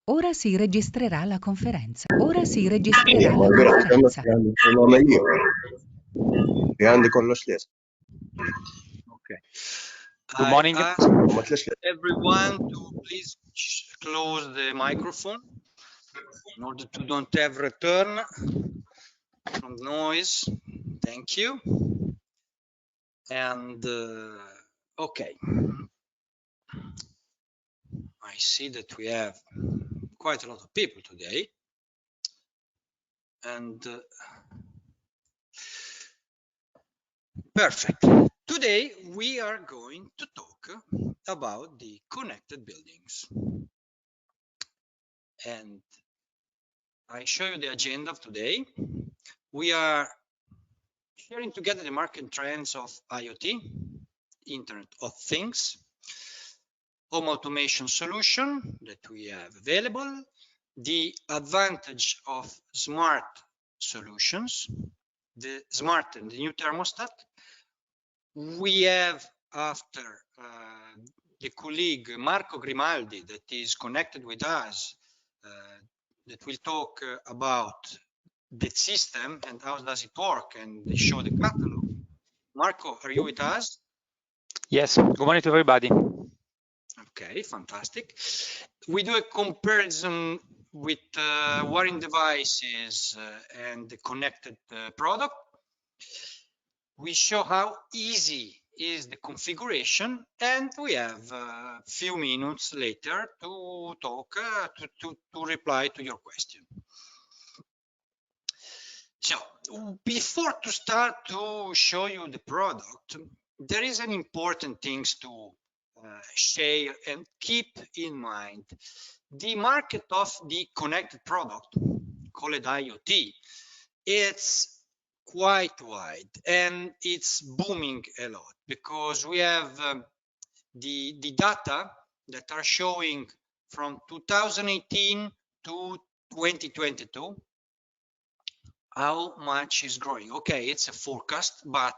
Ora si registrerà la conferenza. Ora si registrerà la conferenza. Grande con lo stesso. Okay. Good morning. I ask everyone to please close the microphone in order to don't have return from noise. Thank you. And okay. I see that we have quite a lot of people today. And perfect. Today we are going to talk about the connected buildings. And I show you the agenda of today. We are sharing together the market trends of IoT, Internet of Things, home automation solution that we have available, the advantage of smart solutions, the smart and the new thermostat. We have after the colleague Marco Grimaldi that is connected with us that will talk about the system and how does it work and show the catalog. Marco, are you with us? Yes, good morning to everybody. Okay, fantastic. We do a comparison with wiring devices and the connected product. We show how easy is the configuration, and we have a few minutes later to talk to reply to your question. So before to start to show you the product, there is an important things to share and keep in mind. The market of the connected product, called IoT, it's quite wide and it's booming a lot because we have the data that are showing from 2018 to 2022 how much is growing. Okay, it's a forecast, but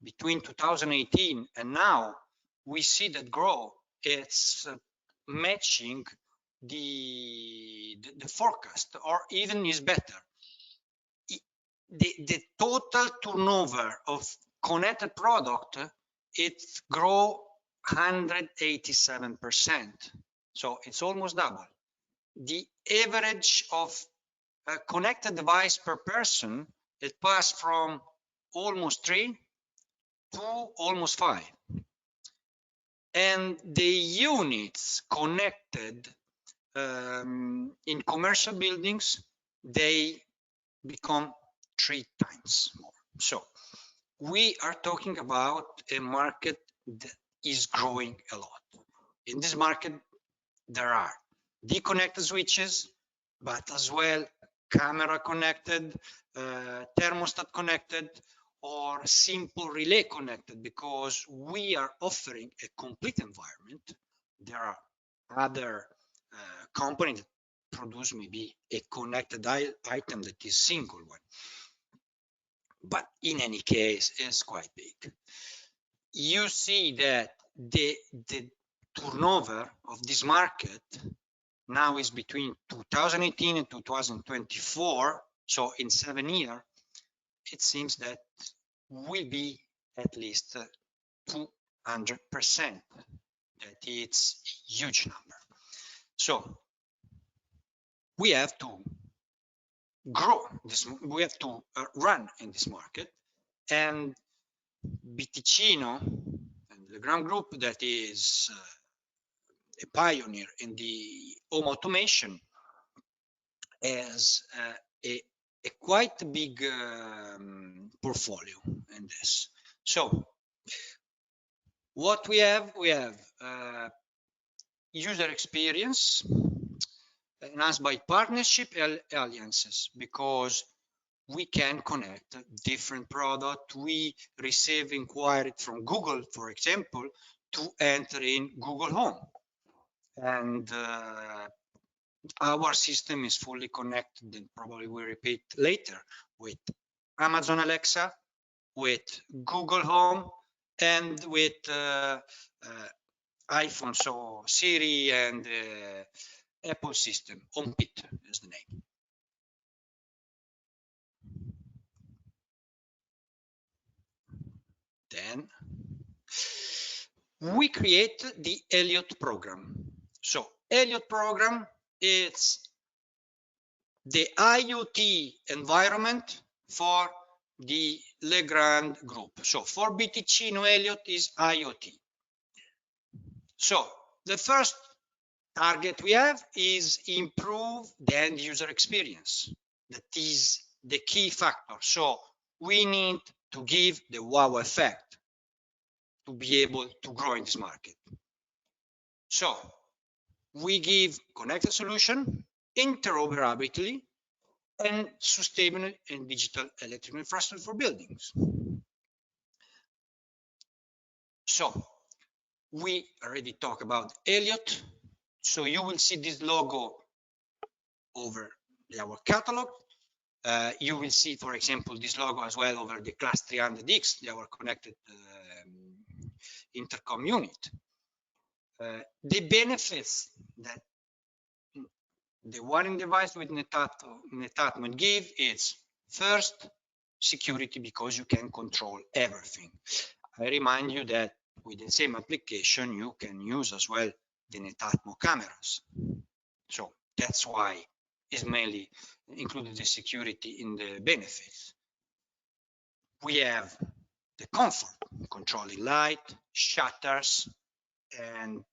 between 2018 and now we see that growth it's matching the forecast or even is better. The total turnover of connected product, it grow 187%. So it's almost double. The average of a connected device per person, it passed from almost 3 to almost 5. And the units connected in commercial buildings, they become 3 times more. So we are talking about a market that is growing a lot. In this market, there are deconnected switches, but as well camera connected, thermostat connected, or simple relay connected, because we are offering a complete environment. There are other companies that produce maybe a connected item that is single one. But in any case, it's quite big. You see that the turnover of this market now is between 2018 and 2024. So in 7 years, it seems that will be at least 200%. That it's a huge number. So we have to grow this, we have to run in this market, and Biticino and Legrand Group, that is a pioneer in the home automation, has a quite big portfolio in this. So what we have user experience enhanced by partnership alliances, because we can connect different products. We receive inquiry from Google, for example, to enter in Google Home. And our system is fully connected, and probably we'll repeat later, with Amazon Alexa, with Google Home, and with iPhone, so Siri and Apple system, HomeKit is the name. Then we create the Elliott program. So Elliott program is the IoT environment for the Legrand group. So for BTC, no Elliott is IoT. So the first target we have is improve the end user experience. That is the key factor. So we need to give the wow effect to be able to grow in this market. So we give connected solution, interoperability, and sustainable and digital electrical infrastructure for buildings. So we already talked about Elliott. So you will see this logo over our catalog. You will see, for example, this logo as well over the Class 300X, our connected intercom unit. The benefits that the wiring device with NetAtmo give is first, security, because you can control everything. I remind you that with the same application, you can use as well the NetAtmo cameras. So that's why it's mainly included the security in the benefits. We have the comfort, controlling light, shutters, and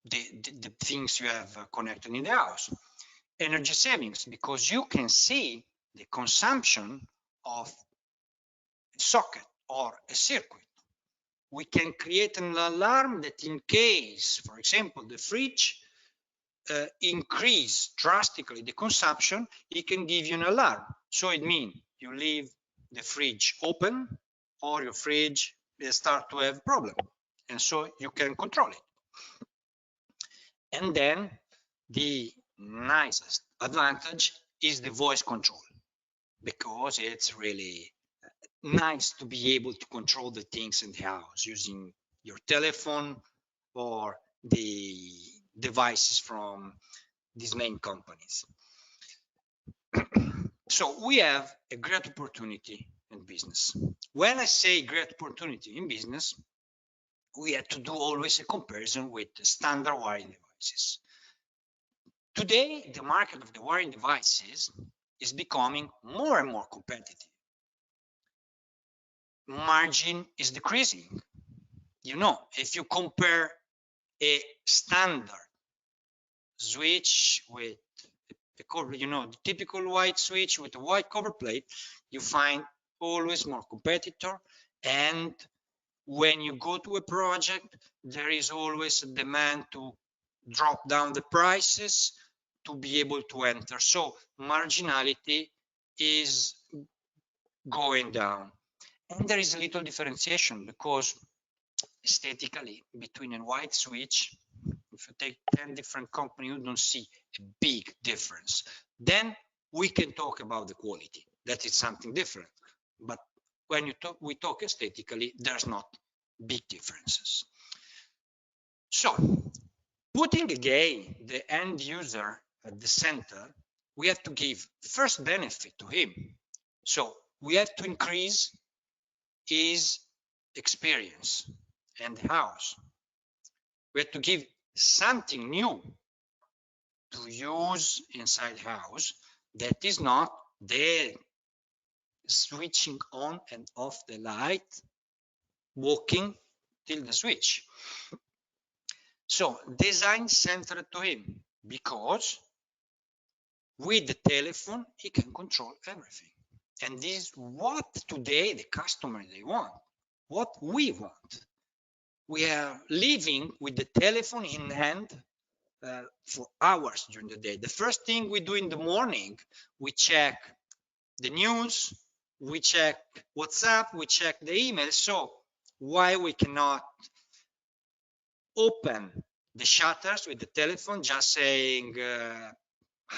the things you have connected in the house. Energy savings, because you can see the consumption of a socket or a circuit. We can create an alarm that in case, for example, the fridge increase drastically the consumption, it can give you an alarm. So it means you leave the fridge open or your fridge will start to have problem, and so you can control it. And then the nicest advantage is the voice control, because it's really nice to be able to control the things in the house using your telephone or the devices from these main companies. So we have a great opportunity in business. When I say great opportunity in business, we have to do always a comparison with standard wiring devices. Today, the market of the wiring devices is becoming more and more competitive. Margin is decreasing. You know, if you compare a standard switch with the cover, you know, the typical white switch with a white cover plate, you find always more competitor. And when you go to a project, there is always a demand to drop down the prices to be able to enter. So marginality is going down. And there is a little differentiation, because aesthetically between a white switch, if you take 10 different companies, you don't see a big difference. Then we can talk about the quality. That is something different. But when we talk aesthetically, there's not big differences. So putting again the end user at the center, we have to give first benefit to him. So we have to increase his experience and the house. We have to give something new to use inside house that is not the switching on and off the light, walking till the switch. So design centered to him, because with the telephone he can control everything. And this is what today the customer they want, what we want. We are living with the telephone in hand for hours during the day. The first thing we do in the morning, we check the news, we check WhatsApp, we check the email. So why we cannot open the shutters with the telephone, just saying,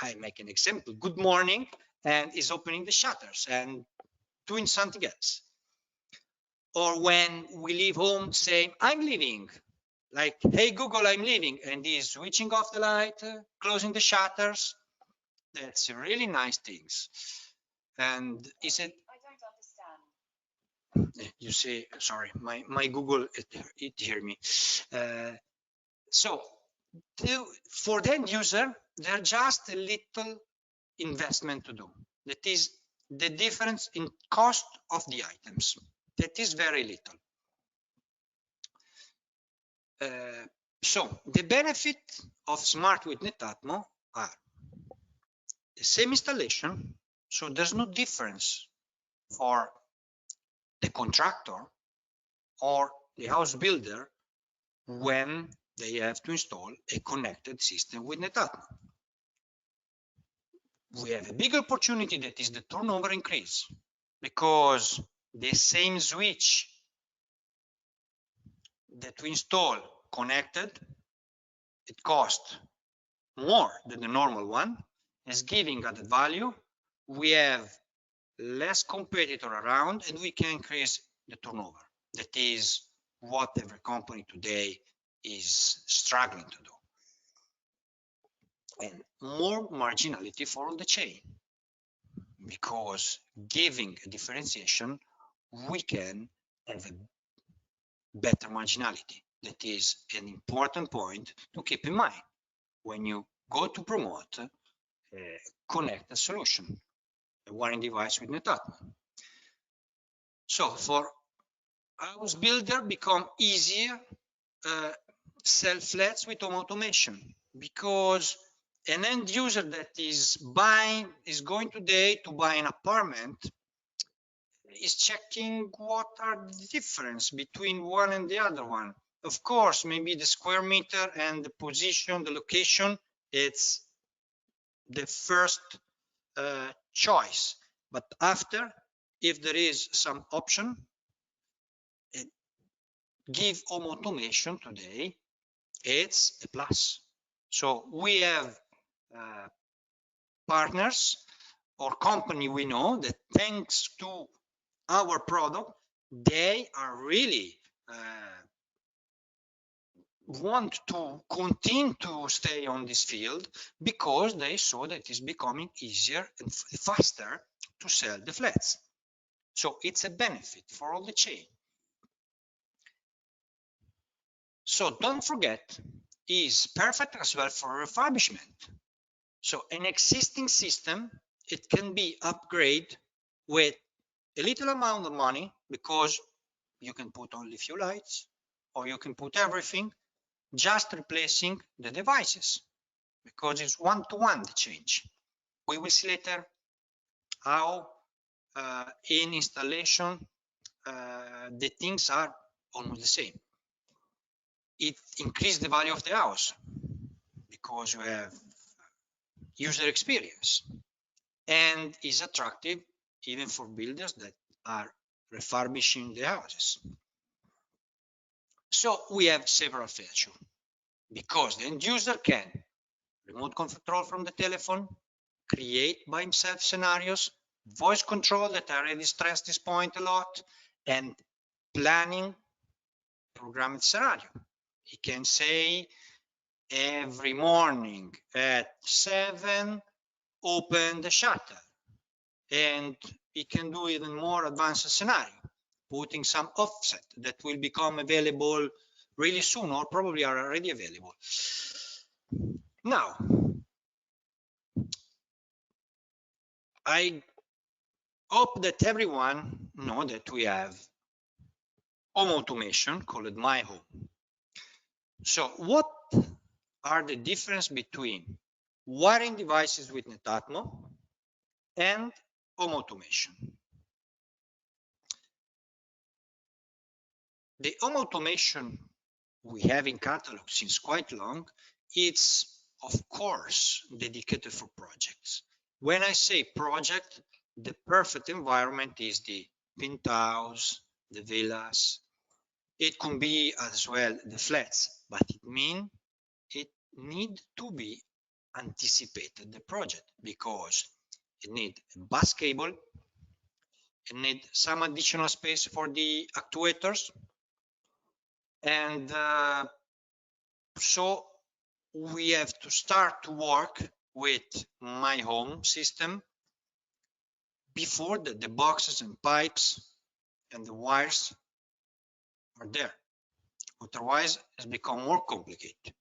I make an example, good morning, and is opening the shutters and doing something else. Or when we leave home, saying, I'm leaving, like, hey Google, I'm leaving, and he's switching off the light, closing the shutters. That's really nice things. And is it? I don't understand. You see, sorry, my Google it hear me. So for the end user, there's just a little investment to do. That is the difference in cost of the items. That is very little. So the benefit of Smart with Netatmo are the same installation, so there's no difference for the contractor or the house builder when they have to install a connected system with Netatmo. We have a big opportunity, that is the turnover increase, because the same switch that we install connected, it costs more than the normal one, is giving added value. We have less competitor around, and we can increase the turnover. That is what every company today is struggling to do. And more marginality for all the chain, because giving a differentiation, we can have a better marginality. That is an important point to keep in mind when you go to promote a connected solution, a wiring device with Netatmo. So for house builder, become easier sell flats with home automation, because an end user that is going today to buy an apartment is checking what are the difference between one and the other one. Of course, maybe the square meter and the position, the location, it's the first choice. But after, if there is some option, give home automation today, it's a plus. So we have partners or company we know that thanks to our product, they are really want to continue to stay on this field, because they saw that it's becoming easier and faster to sell the flats. So it's a benefit for all the chain. So don't forget, is perfect as well for refurbishment. So an existing system, it can be upgraded with a little amount of money, because you can put only a few lights, or you can put everything, just replacing the devices, because it's one-to-one the change. We will see later how in installation the things are almost the same. It increases the value of the house, because you have user experience, and is attractive even for builders that are refurbishing the houses. So we have several features, because the end user can remote control from the telephone, create by himself scenarios, voice control that I already stressed this point a lot, and planning programmed scenario. He can say every morning at 7, open the shutter, and he can do even more advanced scenario, putting some offset that will become available really soon, or probably are already available. Now, I hope that everyone knows that we have home automation called My Home. So what are the difference between wiring devices with Netatmo and home automation? The home automation we have in catalog since quite long, it's of course dedicated for projects. When I say project, the perfect environment is the penthouse, the villas. It can be as well the flats, but it means it need to be anticipated, the project, because it need a bus cable, it need some additional space for the actuators, and So we have to start to work with my home system before the boxes and pipes and the wires are there. Otherwise, it's become more complicated.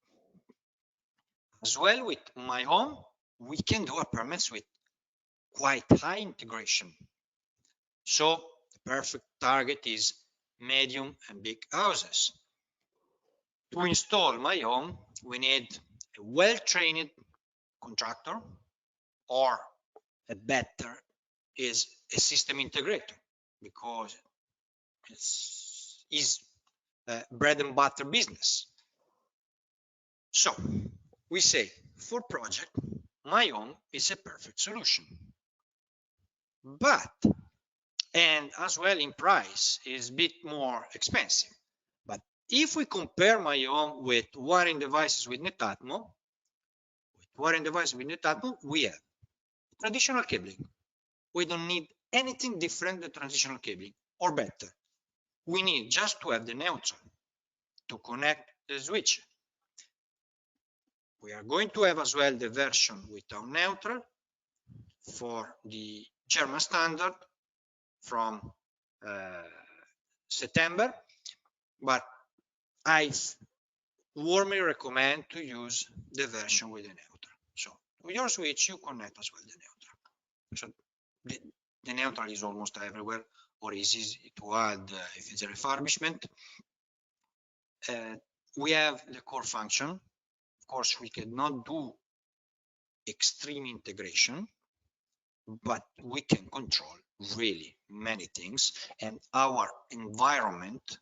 As well with my home, we can do apartments with quite high integration. So the perfect target is medium and big houses. To install my home, we need a well-trained contractor, or a better is a system integrator, because it's bread and butter business. So we say for project, my home is a perfect solution. But, and as well in price, is a bit more expensive. But if we compare my home with wiring devices with Netatmo, we have traditional cabling. We don't need anything different than traditional cabling, or better. We need just to have the neutral to connect the switch. We are going to have as well the version without neutral for the German standard from September, but I warmly recommend to use the version with the neutral. So with your switch, you connect as well the neutral. So the neutral is almost everywhere, or is easy to add if it's a refurbishment. We have the core function. Of course, we cannot do extreme integration, but we can control really many things, and our environment,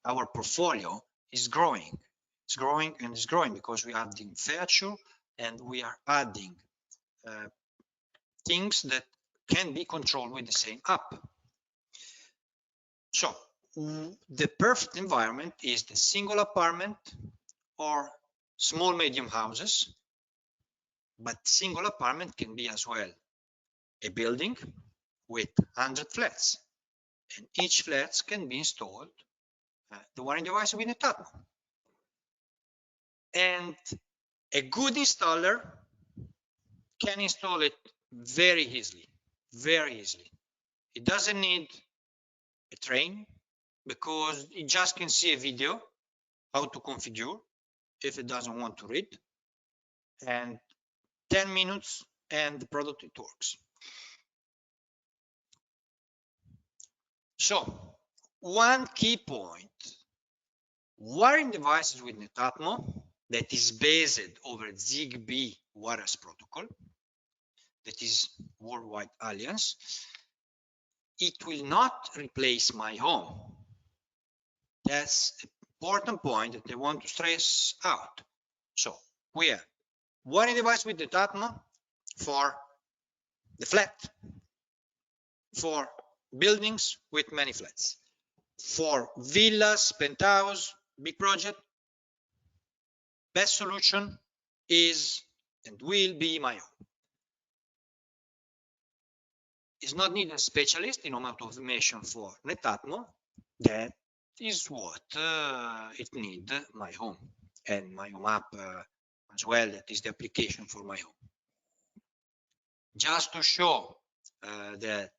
our portfolio is growing. It's growing and it's growing because we are adding feature, and we are adding things that can be controlled with the same app. So the perfect environment is the single apartment or small medium houses, but single apartment can be as well a building with 100 flats, and each flat can be installed the wiring device with Netatmo. And a good installer can install it very easily, very easily. It doesn't need a train, because it just can see a video how to configure if it doesn't want to read, and 10 minutes and the product, it works. So one key point, wiring devices with Netatmo that is based over Zigbee wireless protocol, that is worldwide alliance, it will not replace my home. That's an important point that I want to stress out. So we have wiring device with Netatmo for the flat, for buildings with many flats, for villas, penthouse, big project. Best solution is and will be my home. It's not needed a specialist in home automation for Netatmo. That is what it needs my home, and my home app as well. That is the application for my home. Just to show that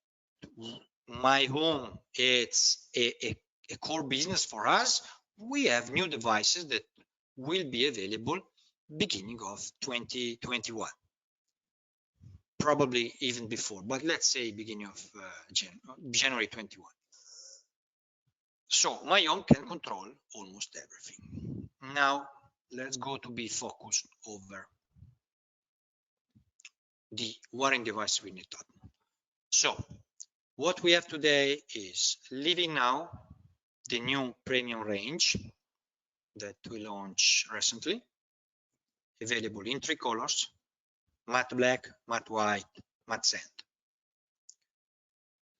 my home, it's a core business for us, we have new devices that will be available beginning of 2021, probably even before, but let's say beginning of January 21. So my home can control almost everything. Now let's go to be focused over the wiring device with Netatmo. So what we have today is Living Now, the new premium range that we launched recently, available in 3 colors: matte black, matte white, matte sand.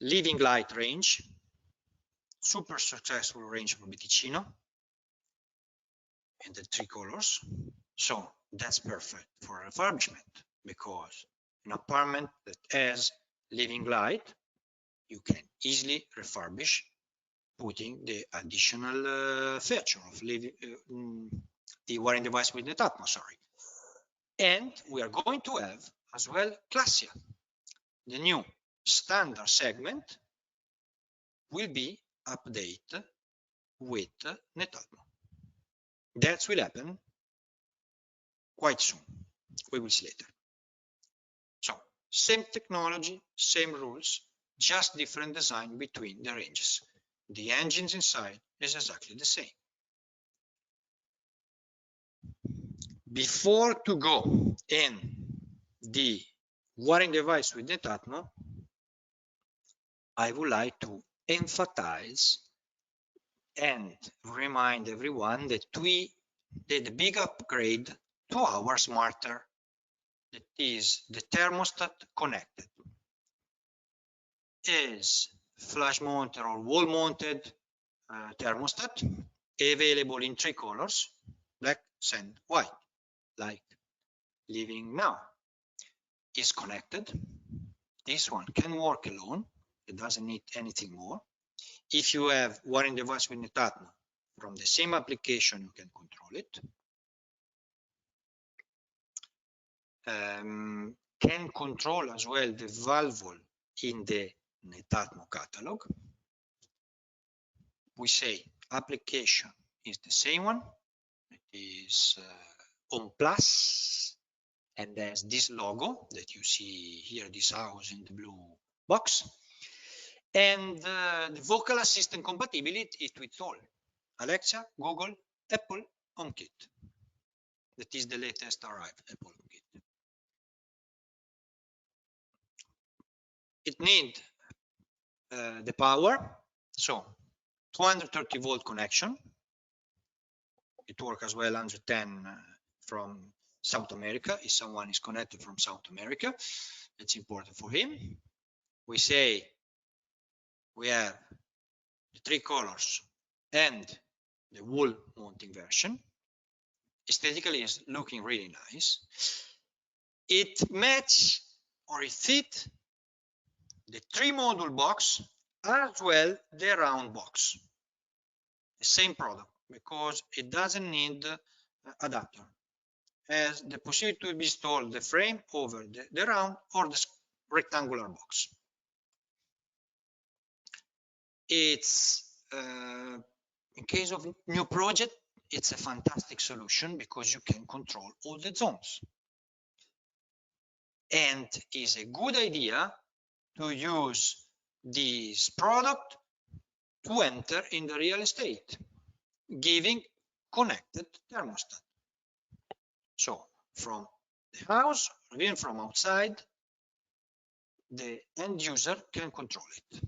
Living Light range, super successful range for Ticino in the 3 colors. So that's perfect for refurbishment, because an apartment that has Living Light, you can easily refurbish, putting the additional feature of the wiring device with Netatmo, sorry. And we are going to have as well Classia. The new standard segment will be updated with Netatmo. That will happen quite soon. We will see later. So, same technology, same rules, just different design between the ranges. The engines inside is exactly the same. Before to go in the wiring device with Netatmo, I would like to emphasize and remind everyone that we did a big upgrade to our smarter, that is the thermostat connected. Is flash mounted or wall mounted thermostat, available in 3 colors, black, and white, like living now. Is connected. This one can work alone. It doesn't need anything more. If you have wiring device with Netatmo, from the same application, you can control it. Can control as well the valve in the Netatmo catalog. We say application is the same one. It is on plus, and there's this logo that you see here, this house in the blue box. And the vocal assistant compatibility is with all Alexa, Google, Apple HomeKit. That is the latest arrived Apple HomeKit. It needs the power, so 230 volt connection. It works as well 110 from South America. If someone is connected from South America, it's important for him. We say we have the 3 colors and the wall mounting version. Aesthetically, it's looking really nice. It matches or it fits the 3 module box as well the round box. The same product, because it doesn't need adapter. Has the possibility to install the frame over the round or the rectangular box. It's in case of new project, it's a fantastic solution because you can control all the zones. And it's a good idea to use this product to enter in the real estate, giving connected thermostat. So from the house or even from outside, the end user can control it.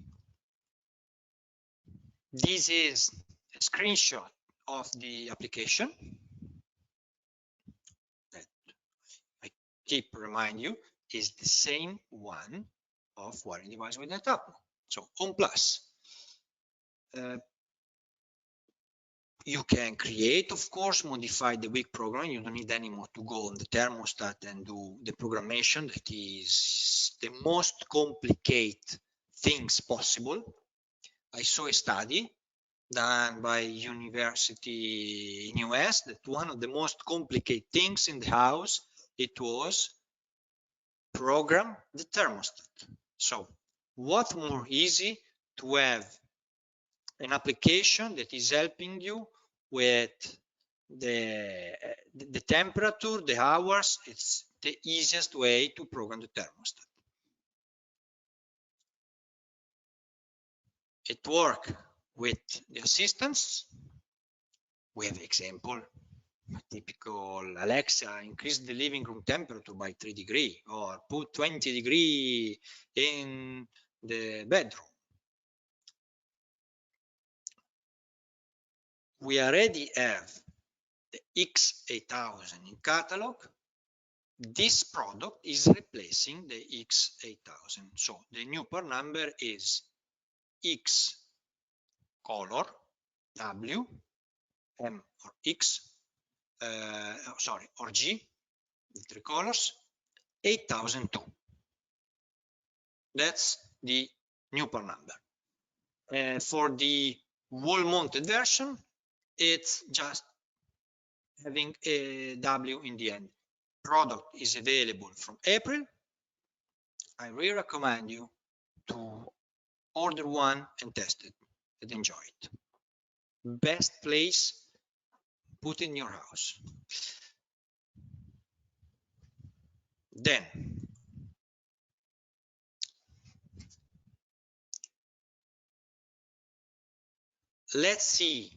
This is a screenshot of the application that I keep remind you is the same one of wiring device with Netatmo. So on plus, you can create, of course, modify the weak program. You don't need anymore to go on the thermostat and do the programmation. That is the most complicated things possible. I saw a study done by university in US that one of the most complicated things in the house, it was program the thermostat. So what more easy to have an application that is helping you with the temperature, the hours. It's the easiest way to program the thermostat. It works with the assistants. We have example, typical Alexa, increase the living room temperature by 3 degrees or put 20 degrees in the bedroom. We already have the X8000 in catalog. This product is replacing the X8000. So the new part number is X color W, M or X, sorry, or G, the 3 colors, 8002. That's the new part number. For the wall mounted version, it's just having a W in the end. Product is available from April. I really recommend you to order one and test it and enjoy it. Best place, put in your house. Then let's see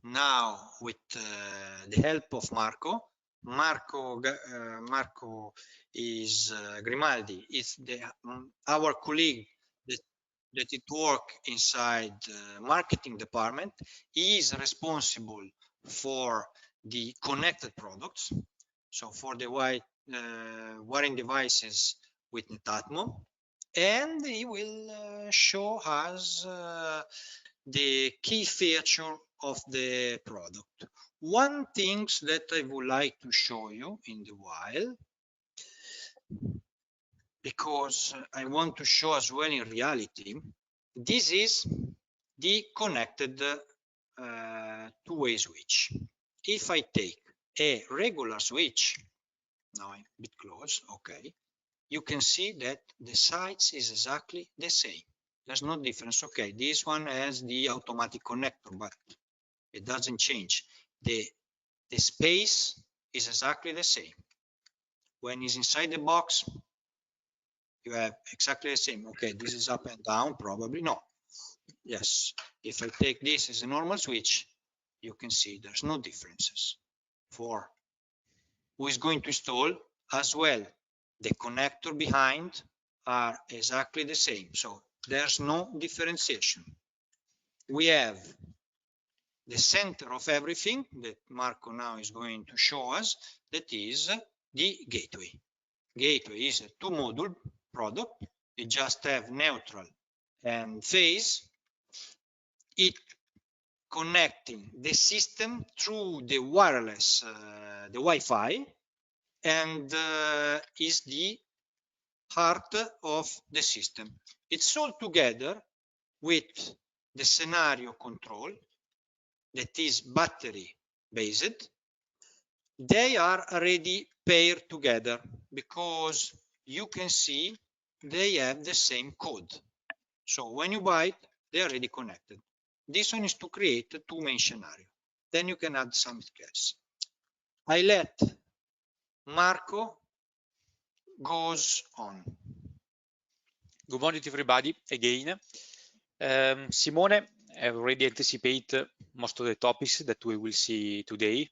now with the help of Marco. Marco is Grimaldi. It's our colleague that it work inside the marketing department. He is responsible for the connected products, so for the wiring devices with Netatmo, and he will show us the key feature of the product. One thing that I would like to show you in the while, because I want to show as well in reality, this is the connected two-way switch. If I take a regular switch, now I'm a bit close, okay, you can see that the size is exactly the same. There's no difference. Okay, this one has the automatic connector, but it doesn't change. The space is exactly the same. When it's inside the box, you have exactly the same. Okay, this is up and down, probably no. Yes, if I take this as a normal switch, you can see there's no differences. For who is going to install as well, the connector behind are exactly the same. So there's no differentiation. We have the center of everything that Marco now is going to show us, that is the gateway. Gateway is a two-module product. It just have neutral and phase. It connecting the system through the wireless, the Wi-Fi, and is the heart of the system. It's all together with the scenario control that is battery based. They are already paired together because you can see they have the same code. So when you buy it, they are already connected. This one is to create two main scenario. Then you can add something else. I let Marco goes on. Good morning to everybody again. Simone already anticipated most of the topics that we will see today.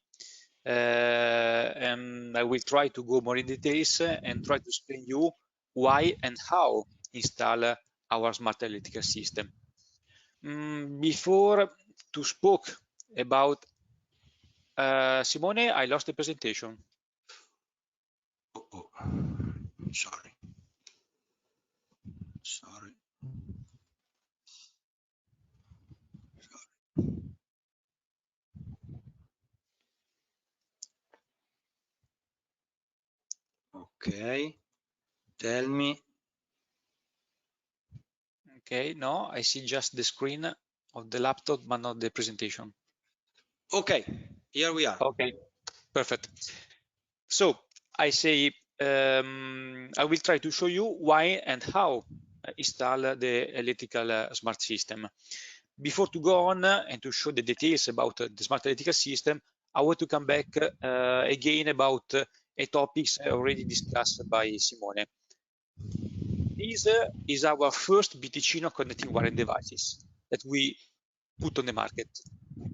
And I will try to go more in details and try to explain you why and how install our smart electrical system. Before to spoke about Simone, I lost the presentation. Oh, sorry. Okay, tell me. Okay, no, I see just the screen of the laptop, but not the presentation. Okay, here we are. Okay, perfect. So I say I will try to show you why and how install the electrical smart system. Before to go on and to show the details about the smart electrical system, I want to come back again about a topic already discussed by Simone. This is our first BTC connecting wiring devices that we put on the market.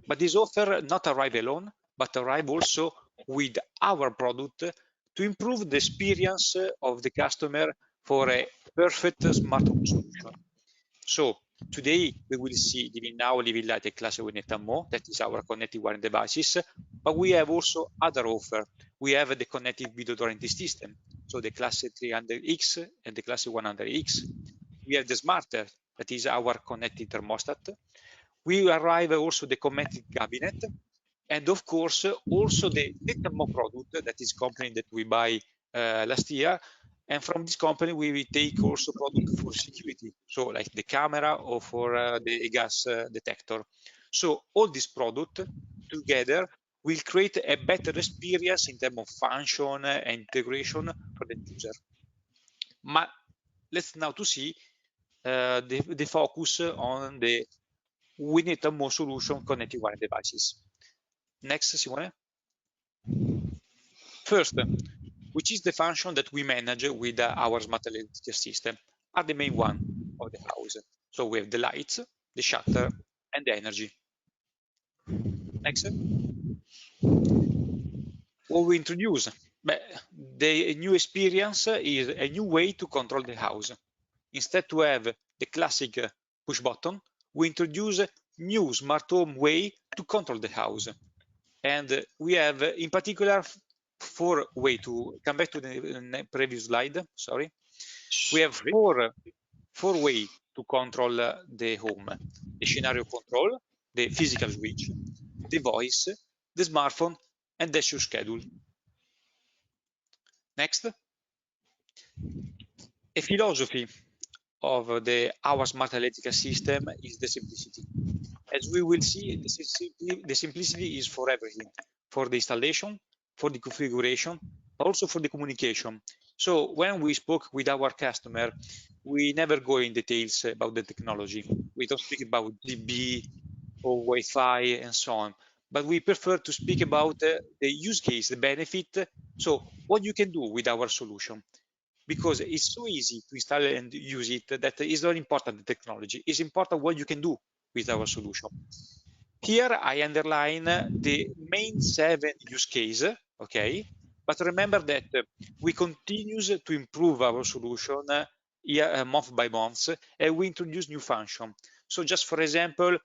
But this offer not arrive alone, but arrive also with our product to improve the experience of the customer for a perfect smart home solution. So today we will see living light and class with Netatmo, that is our connected wiring devices, but we have also other offer. We have the connected video warranty system, so the class 300X and the class 100X. We have the smarter, that is our connected thermostat. We arrive also the connected cabinet, and of course also the Netatmo product, that is company that we buy last year. And from this company, we will take also product for security, so like the camera or for the gas detector. So all this product together will create a better experience in terms of function and integration for the user. But let's now to see the focus on the we need a more solution connecting wireless devices. Next, Simone. First, which is the function that we manage with our smart electrical system, are the main one of the house. So we have the lights, the shutter, and the energy. Next. What we introduce? The new experience is a new way to control the house. Instead to have the classic push button, we introduce a new smart home way to control the house. And we have, in particular, 4 ways to come back to the previous slide. Sorry, we have four ways to control the home: the scenario control, the physical switch, the voice, the smartphone, and the show schedule. Next, a philosophy of our smart electrical system is the simplicity. As we will see, the simplicity is for everything, for the installation, for the configuration, but also for the communication. So when we spoke with our customer, we never go in details about the technology. We don't speak about GB or Wi-Fi and so on, but we prefer to speak about the use case, the benefit. So what you can do with our solution, because it's so easy to install and use it that is not important the technology. It's important what you can do with our solution. Here I underline the main 7 use case, okay? But remember that we continue to improve our solution month by month, and we introduce new function. So just for example,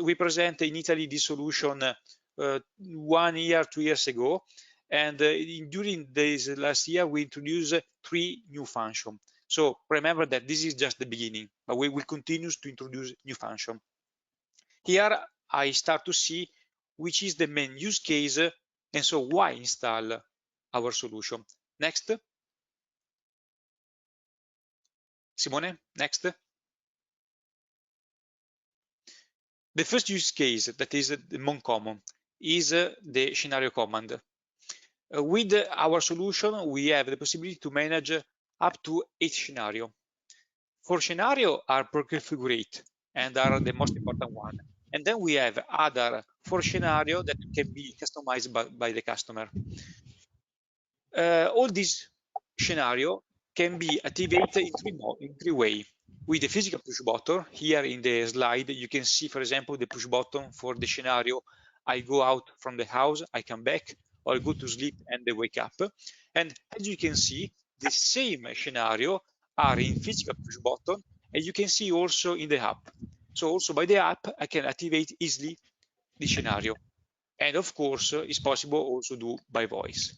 we present in Italy this solution 1 year, 2 years ago, and during this last year we introduced 3 new functions. So remember that this is just the beginning, but we will continue to introduce new functions. Here I start to see which is the main use case, and so why install our solution. Next. Simone, next. The first use case that is the most common is the scenario command. With our solution, we have the possibility to manage up to 8 scenarios. 4 scenarios are pre-configured and are the most important one. And then we have other 4 scenarios that can be customized by the customer. All these scenarios can be activated in 3 ways. With the physical push button, here in the slide, you can see, for example, the push button for the scenario: I go out from the house, I come back, or I go to sleep and I wake up. And as you can see, the same scenario are in physical push button, and you can see also in the app. So also by the app, I can activate easily the scenario. And of course, it's possible also do by voice.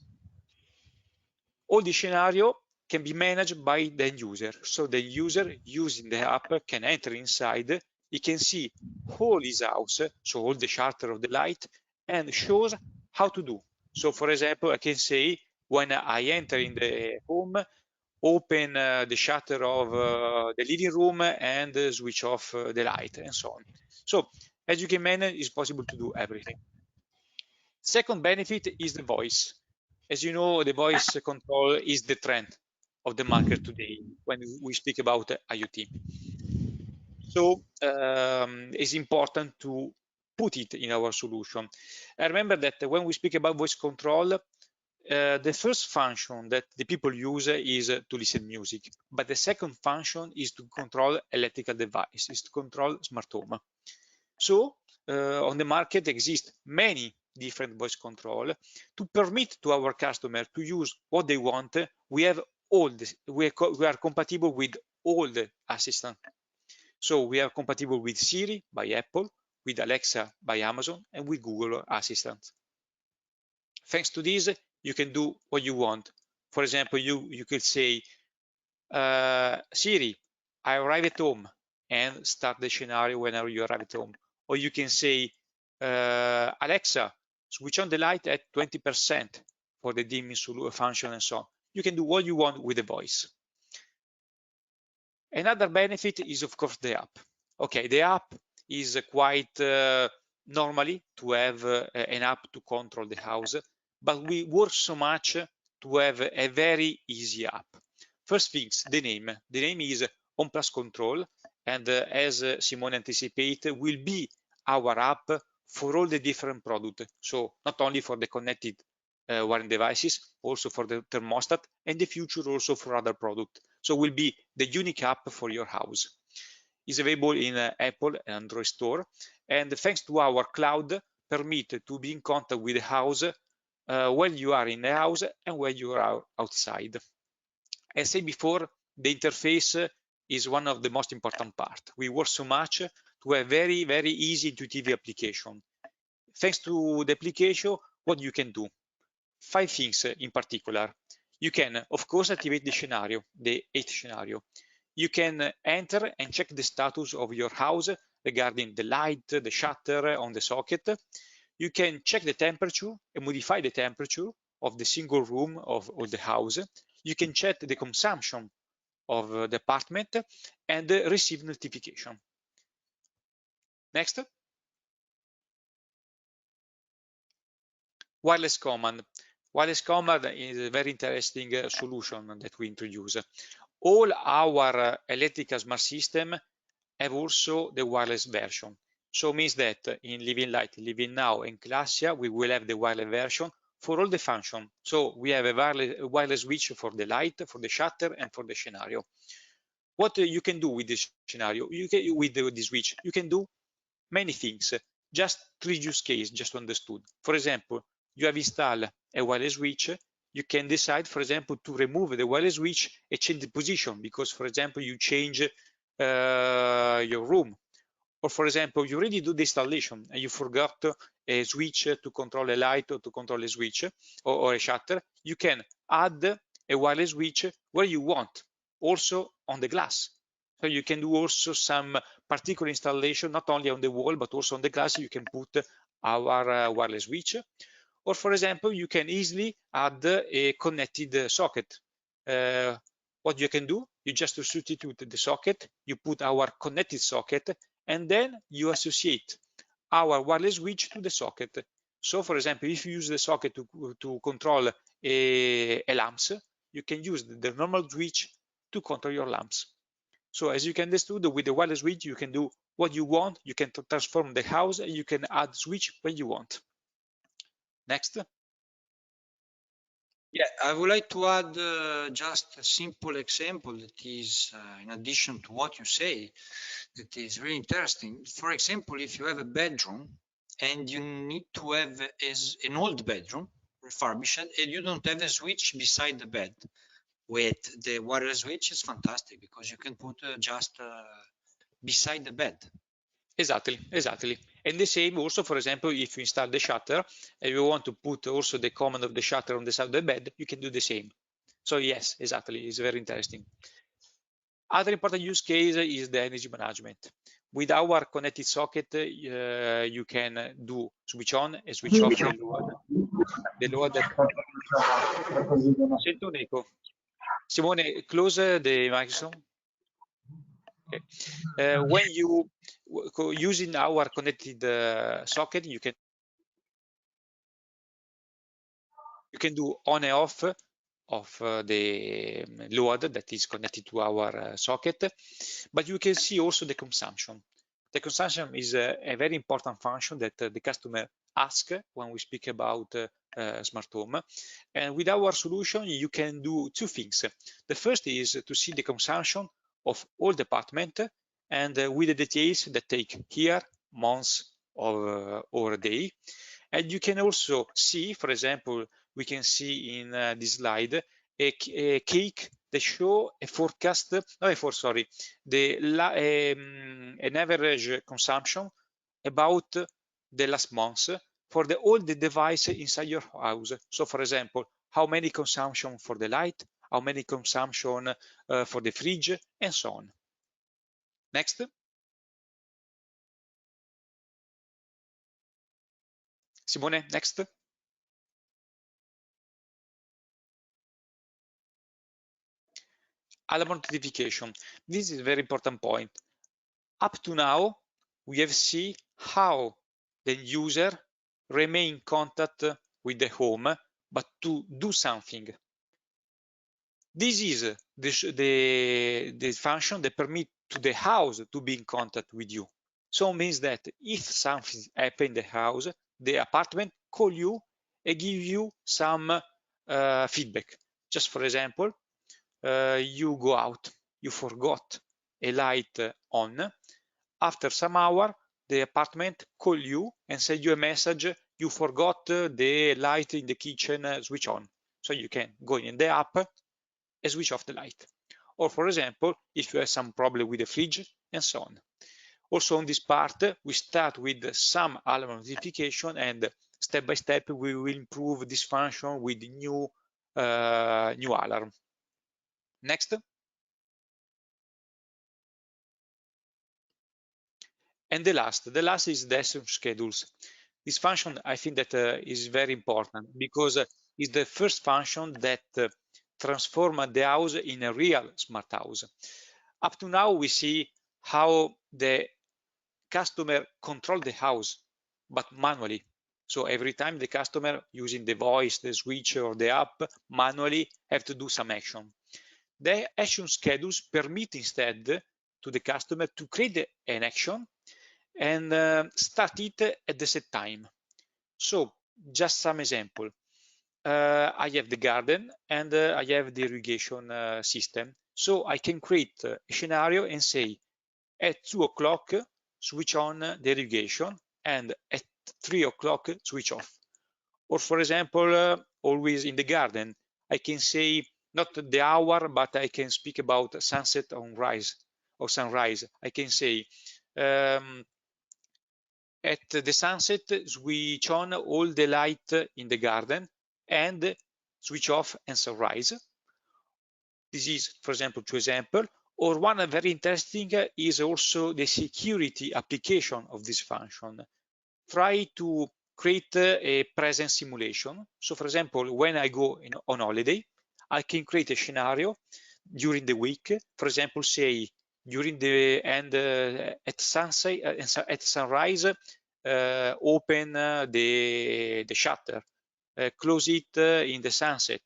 All the scenario can be managed by the end user. So the user using the app can enter inside, he can see all his house, so all the shutter of the light, and shows how to do. So for example, I can say when I enter in the home, open the shutter of the living room and switch off the light and so on. So as you can manage, it's possible to do everything. Second benefit is the voice. As you know, the voice control is the trend of the market today when we speak about IoT. So it's important to put it in our solution. I remember that when we speak about voice control, the first function that the people use is to listen music, but the second function is to control electrical devices, to control smart home. So on the market exist many different voice control. To permit to our customer to use what they want, we are compatible with all the assistants. So we are compatible with Siri by Apple, with Alexa by Amazon, and with Google Assistant. Thanks to this, you can do what you want. For example, you could say, Siri, I arrive at home, and start the scenario whenever you arrive at home. Or you can say, Alexa, switch on the light at 20% for the dimming function and so on. You can do what you want with the voice. Another benefit is, of course, the app. Okay, the app is quite normally to have an app to control the house, but we work so much to have a very easy app. First things, the name. The name is Home Plus Control, and as Simone anticipated, will be our app for all the different products. So not only for the connected wiring devices, also for the thermostat, and the future also for other products. So will be the unique app for your house. Is available in Apple and Android store, and thanks to our cloud, permit to be in contact with the house when you are in the house and when you are outside. As I said before, the interface is one of the most important part. We work so much to a very, very easy intuitive application. Thanks to the application, what you can do? 5 things in particular. You can, of course, activate the scenario, the 8th scenario. You can enter and check the status of your house regarding the light, the shutter on the socket. You can check the temperature and modify the temperature of the single room of the house. You can check the consumption of the apartment and receive notification. Next. Wireless command. Wireless command is a very interesting solution that we introduce. All our electrical smart system have also the wireless version. So it means that in Living Light, Living Now, and Classia, we will have the wireless version for all the function. So we have a wireless switch for the light, for the shutter, and for the scenario. What you can do with this scenario, with the switch, you can do many things. Just 3 use cases, just understood. For example, you have installed a wireless switch. You can decide, for example, to remove the wireless switch and change the position because, for example, you change your room. Or, for example, you already do the installation and you forgot a switch to control a light or to control a switch or a shutter. You can add a wireless switch where you want, also on the glass. So you can do also some particular installation, not only on the wall, but also on the glass. You can put our wireless switch. Or, for example, you can easily add a connected socket. What you can do, you just substitute the socket, you put our connected socket, and then you associate our wireless switch to the socket. So, for example, if you use the socket to control a lamps, you can use the normal switch to control your lamps. So as you can understand, with the wireless switch, you can do what you want. You can transform the house and you can add switch when you want. Next. Yeah, I would like to add just a simple example that is, in addition to what you say, that is really interesting. For example, if you have a bedroom and you need to have an old bedroom refurbished and you don't have a switch beside the bed, with the wireless switch is fantastic because you can put just beside the bed. Exactly. And the same also, for example, if you install the shutter and you want to put also the command of the shutter on the side of the bed, you can do the same. So yes, exactly, it's very interesting. Other important use case is the energy management. With our connected socket, you can do switch on and switch off the load. Sento un eco. Simone, close the microphone. Okay. When you using our connected socket, you can do on and off of the load that is connected to our socket, but you can see also the consumption. The consumption is a very important function that the customer asks when we speak about smart home. And with our solution, you can do 2 things. The first is to see the consumption of all department and with the details that take year, months, or a day. And you can also see, for example, we can see in this slide a cake that show a forecast, an average consumption about the last month for all the device inside your house. So, for example, how many consumption for the light, how many consumption for the fridge, and so on. Next. Simone, next. Alarm notification. This is a very important point. Up to now, we have seen how the user remain in contact with the home, but to do something. This is the function that permits to the house to be in contact with you. So it means that if something happens in the house, the apartment call you and give you some feedback. Just for example, you go out, you forgot a light on. After some hour, the apartment call you and send you a message, you forgot the light in the kitchen switch on. So you can go in the app and switch off the light. Or for example, if you have some problem with the fridge and so on. Also on this part, we start with some alarm notification, and step by step we will improve this function with new alarm. Next. And the last is the action schedules. This function, I think that is very important because it's the first function that transforms the house in a real smart house. Up to now, we see how the customer control the house, but manually. So every time the customer using the voice, the switch, or the app manually have to do some action. The action schedules permit instead to the customer to create an action and start it at the set time. So just some example. I have the garden and I have the irrigation system. So I can create a scenario and say at 2 o'clock switch on the irrigation and at 3 o'clock switch off. Or for example, always in the garden, I can say not the hour, but I can speak about sunset or sunrise. I can say at the sunset, switch on all the light in the garden and switch off and sunrise. This is, for example, two examples. Or one very interesting is also the security application of this function. Try to create a present simulation. So, for example, when I go on holiday, I can create a scenario during the week. For example, say during the end at sunset, at sunrise, open the shutter, close it in the sunset.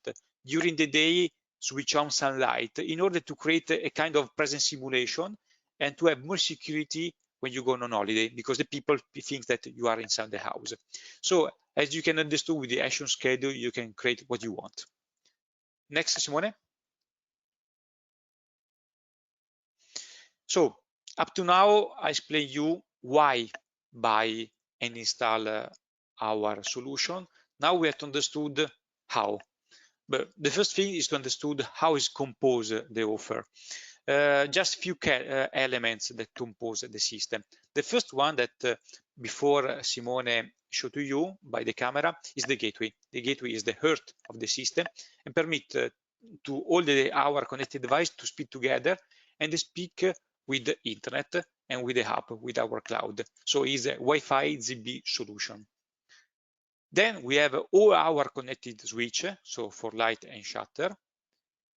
During the day, switch on sunlight, in order to create a kind of present simulation and to have more security when you go on holiday, because the people think that you are inside the house. So as you can understand, with the action schedule, you can create what you want. Next, Simone. So up to now, I explained you why buy and install our solution. Now we have to understood how. But the first thing is to understood how is composed the offer. Just a few elements that compose the system. The first one that before Simone showed to you by the camera is the gateway. The gateway is the heart of the system and permit to all our connected devices to speak together and they speak with the internet and with the hub, with our cloud. So it's a Wi-Fi ZB solution. Then we have all our connected switch, so for light and shutter.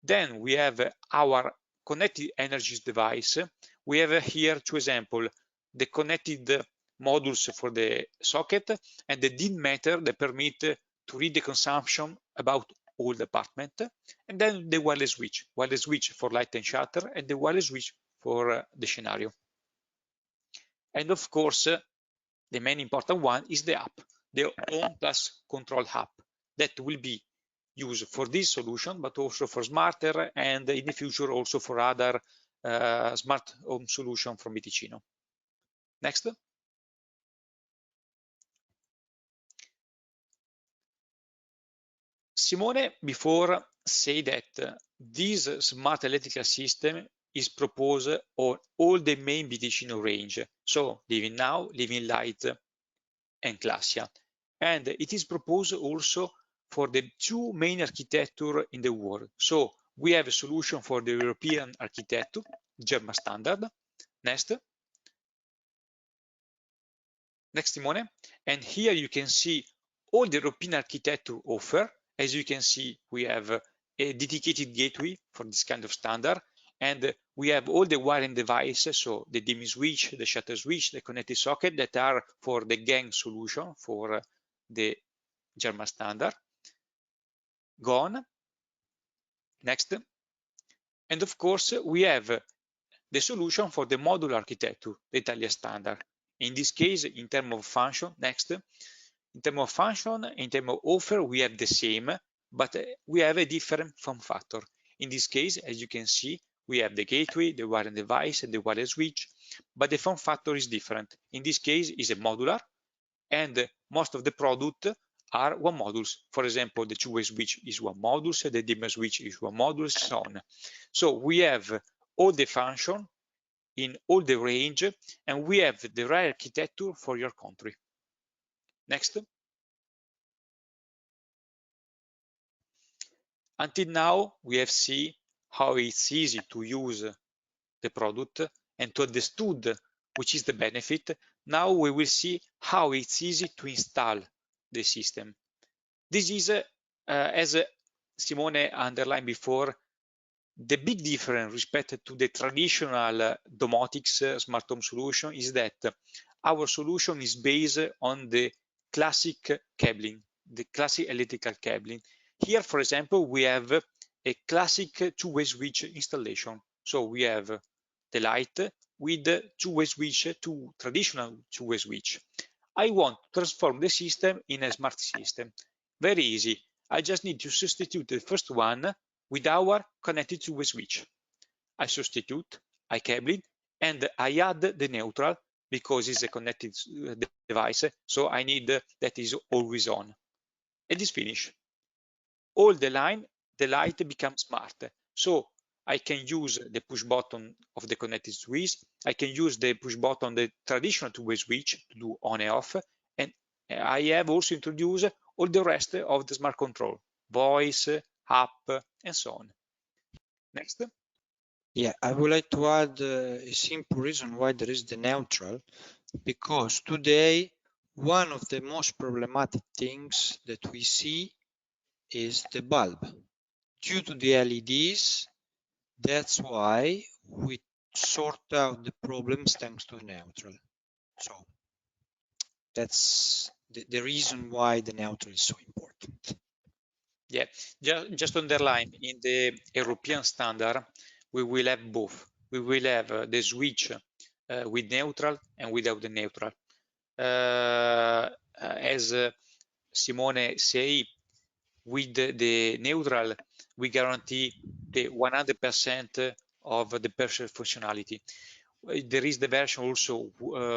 Then we have our connected energies device. We have here two examples, the connected modules for the socket and the DIN meter that permit to read the consumption about all the apartment. And then the wireless switch for light and shutter and the wireless switch for the scenario. And of course, the main important one is the app, the Home Plus Control app that will be used for this solution, but also for smarter and in the future also for other smart home solution from Ticino. Next. Simone before say that this smart electrical system is proposed on all the main Ticino range. So Living Now, Living Light, and Classia. And it is proposed also for the two main architecture in the world. So we have a solution for the European architecture, German standard. Next. Next, Simone. And here you can see all the European architecture offer. As you can see, we have a dedicated gateway for this kind of standard. and we have all the wiring devices, so the dimming switch, the shutter switch, the connected socket that are for the gang solution for the German standard. Gone. Next. And of course, we have the solution for the modular architecture, the Italia standard. In this case, in terms of function, next. In terms of function, in terms of offer, we have the same, but we have a different form factor. In this case, as you can see, we have the gateway, the wiring device, and the wireless switch, but the form factor is different. In this case, it's a modular, and most of the product are one modules. For example, the two-way switch is one module, the dimmer switch is one module, so on. So we have all the function in all the range, and we have the right architecture for your country. Next. Until now, we have seen how it's easy to use the product and to understood which is the benefit. Now we will see how it's easy to install the system. This is, as Simone underlined before, the big difference respect to the traditional domotics smart home solution is that our solution is based on the classic cabling, the classic electrical cabling. Here, for example, we have a classic two-way switch installation. So we have the light with two-way switch to traditional two-way switch. I want to transform the system in a smart system. Very easy. I just need to substitute the first one with our connected two-way switch. I substitute, I cable it, and I add the neutral because it's a connected device. So I need that is always on. And it's finished. All the light becomes smart. So I can use the push button of the connected switch. I can use the push button, the traditional two-way switch to do on and off. And I have also introduced all the rest of the smart control, voice, app, and so on. Next. Yeah, I would like to add a simple reason why there is the neutral, because today one of the most problematic things that we see is the bulb. Due to the LEDs, that's why we sort out the problems thanks to neutral. So that's the reason why the neutral is so important. Yeah, just underline, in the European standard, we will have both. We will have the switch with neutral and without the neutral. As Simone say, with the neutral, we guarantee the 100% of the perfect functionality. There is the version also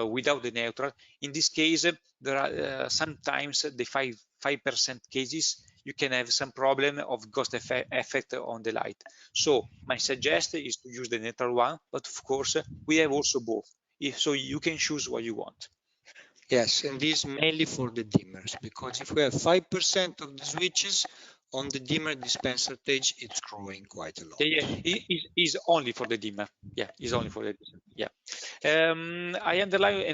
without the neutral. In this case, there are sometimes the 5% cases you can have some problem of ghost effect on the light. So my suggestion is to use the neutral one, but of course we have also both. So you can choose what you want. Yes, and this mainly for the dimmers, because if we have 5% of the switches on the dimmer dispenser stage, it's growing quite a lot. Yeah, it is only for the dimmer. Yeah, it's only for the dimmer. Yeah. I underline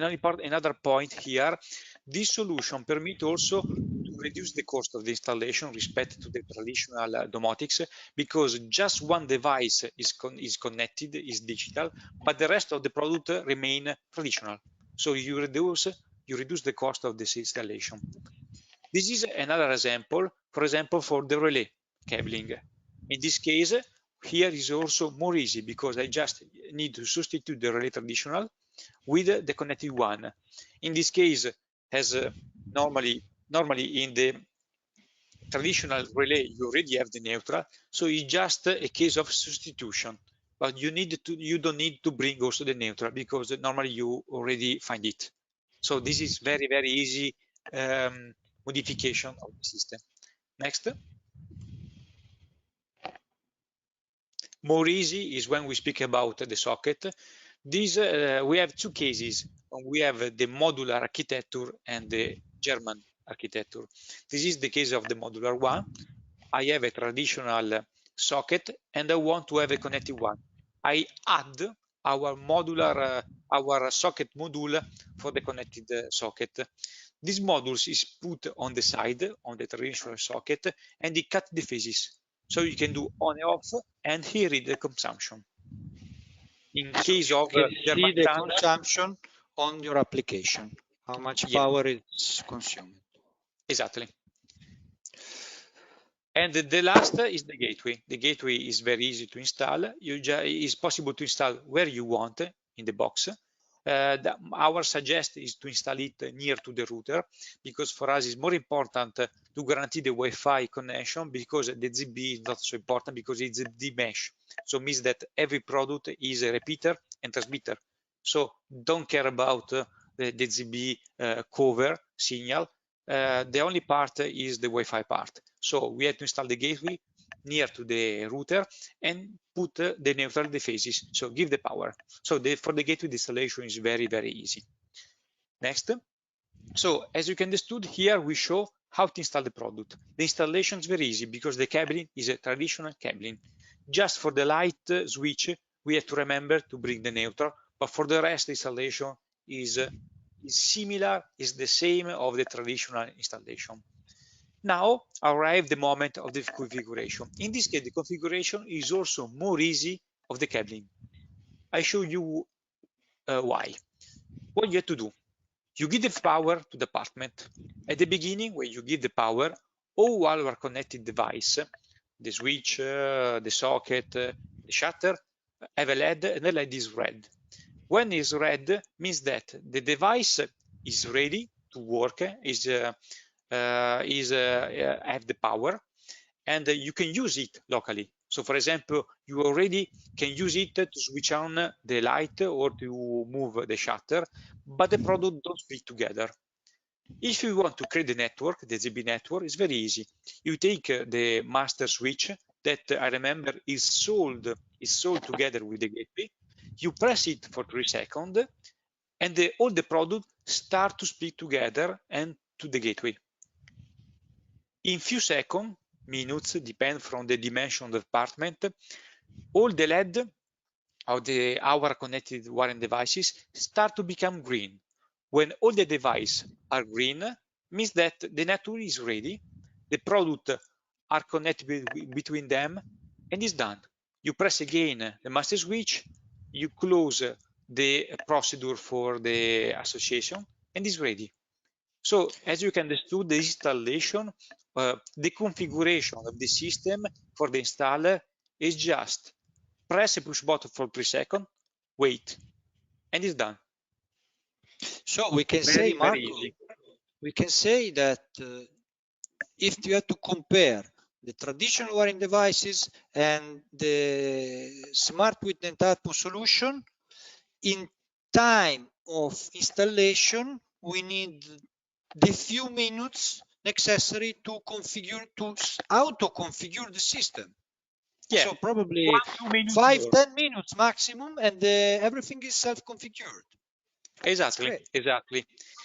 another point here. This solution permits also to reduce the cost of the installation respect to the traditional domotics, because just one device is connected, is digital, but the rest of the product remain traditional. So you reduce the cost of this installation. This is another example, for example, for the relay cabling. In this case, here is also more easy because I just need to substitute the relay traditional with the connected one. In this case, as normally in the traditional relay, you already have the neutral, so it's just a case of substitution. But you don't need to bring also the neutral because normally you already find it. So this is very, very easy modification of the system. Next. More easy is when we speak about the socket. This we have two cases. We have the modular architecture and the German architecture. This is the case of the modular one. I have a traditional socket and I want to have a connected one. I add our modular, our socket module for the connected socket. This module is put on the side on the traditional socket and it cuts the phases. So you can do on and off, and here is the consumption. in case of You can there see the might consumption on your application, how much power is consumed. exactly. And the last is the gateway. The gateway is very easy to install. It's possible to install where you want in the box. Our suggest is to install it near to the router, because for us it's more important to guarantee the Wi-Fi connection, because the ZB is not so important because it's the mesh. So it means that every product is a repeater and transmitter. So don't care about the ZB cover signal. The only part is the Wi-Fi part. So we have to install the gateway near to the router and put the neutral phases. So give the power. So for the gateway, the installation is very, very easy. Next. So as you can understood, here we show how to install the product. The installation is very easy because the cabling is a traditional cabling. Just for the light switch, we have to remember to bring the neutral, but for the rest, the installation is similar, is the same of the traditional installation. Now arrive the moment of the configuration. In this case, the configuration is also more easy of the cabling. I show you why. What you have to do, you give the power to the apartment. At the beginning, when you give the power, all our connected device, the switch, the socket, the shutter, have a LED, and the LED is red. When it's red, means that the device is ready to work, have the power, and you can use it locally. So for example, you already can use it to switch on the light or to move the shutter, but the product don't speak together. If you want to create the network, the ZB network, it's very easy. You take the master switch that I remember is sold together with the gateway. You press it for 3 seconds, and all the products start to speak together and to the gateway. In few seconds, minutes, depend from the dimension of the apartment, all the LED of our connected wiring devices start to become green. When all the devices are green, means that the network is ready, the products are connected between them, and is done. You press again the master switch, you close the procedure for the association, and is ready. So as you can understand, the installation, the configuration of the system for the installer is just press a push button for 3 seconds, wait, and it's done. So we can say, Marco, we can say that if you have to compare the traditional wiring devices and the smart with network solution, in time of installation, we need the few minutes necessary to configure, to auto-configure the system. Yeah. So probably 5-10 minutes maximum, and everything is self-configured. Exactly.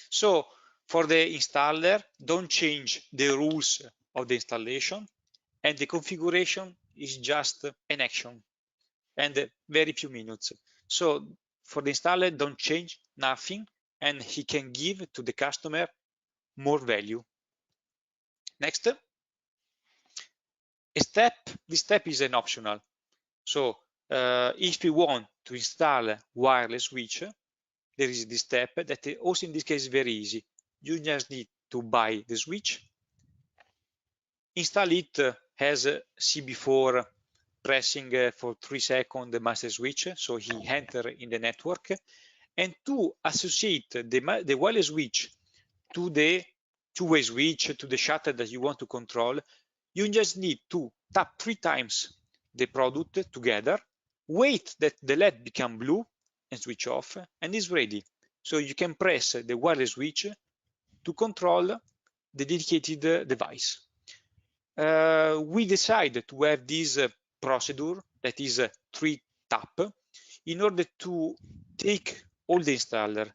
So for the installer, don't change the rules of the installation, and the configuration is just an action and very few minutes. So for the installer, don't change nothing, and he can give to the customer more value. Next. This step is an optional. So if you want to install a wireless switch, there is this step that also in this case is very easy. You just need to buy the switch, install it as see before, pressing for 3 seconds the master switch, so he enter in the network, and to associate the wireless switch to the two-way switch, to the shutter that you want to control, you just need to tap 3 times the product together, wait that the LED become blue and switch off, and it's ready. So you can press the wireless switch to control the dedicated device. We decided to have this procedure that is 3 tap in order to take all the installer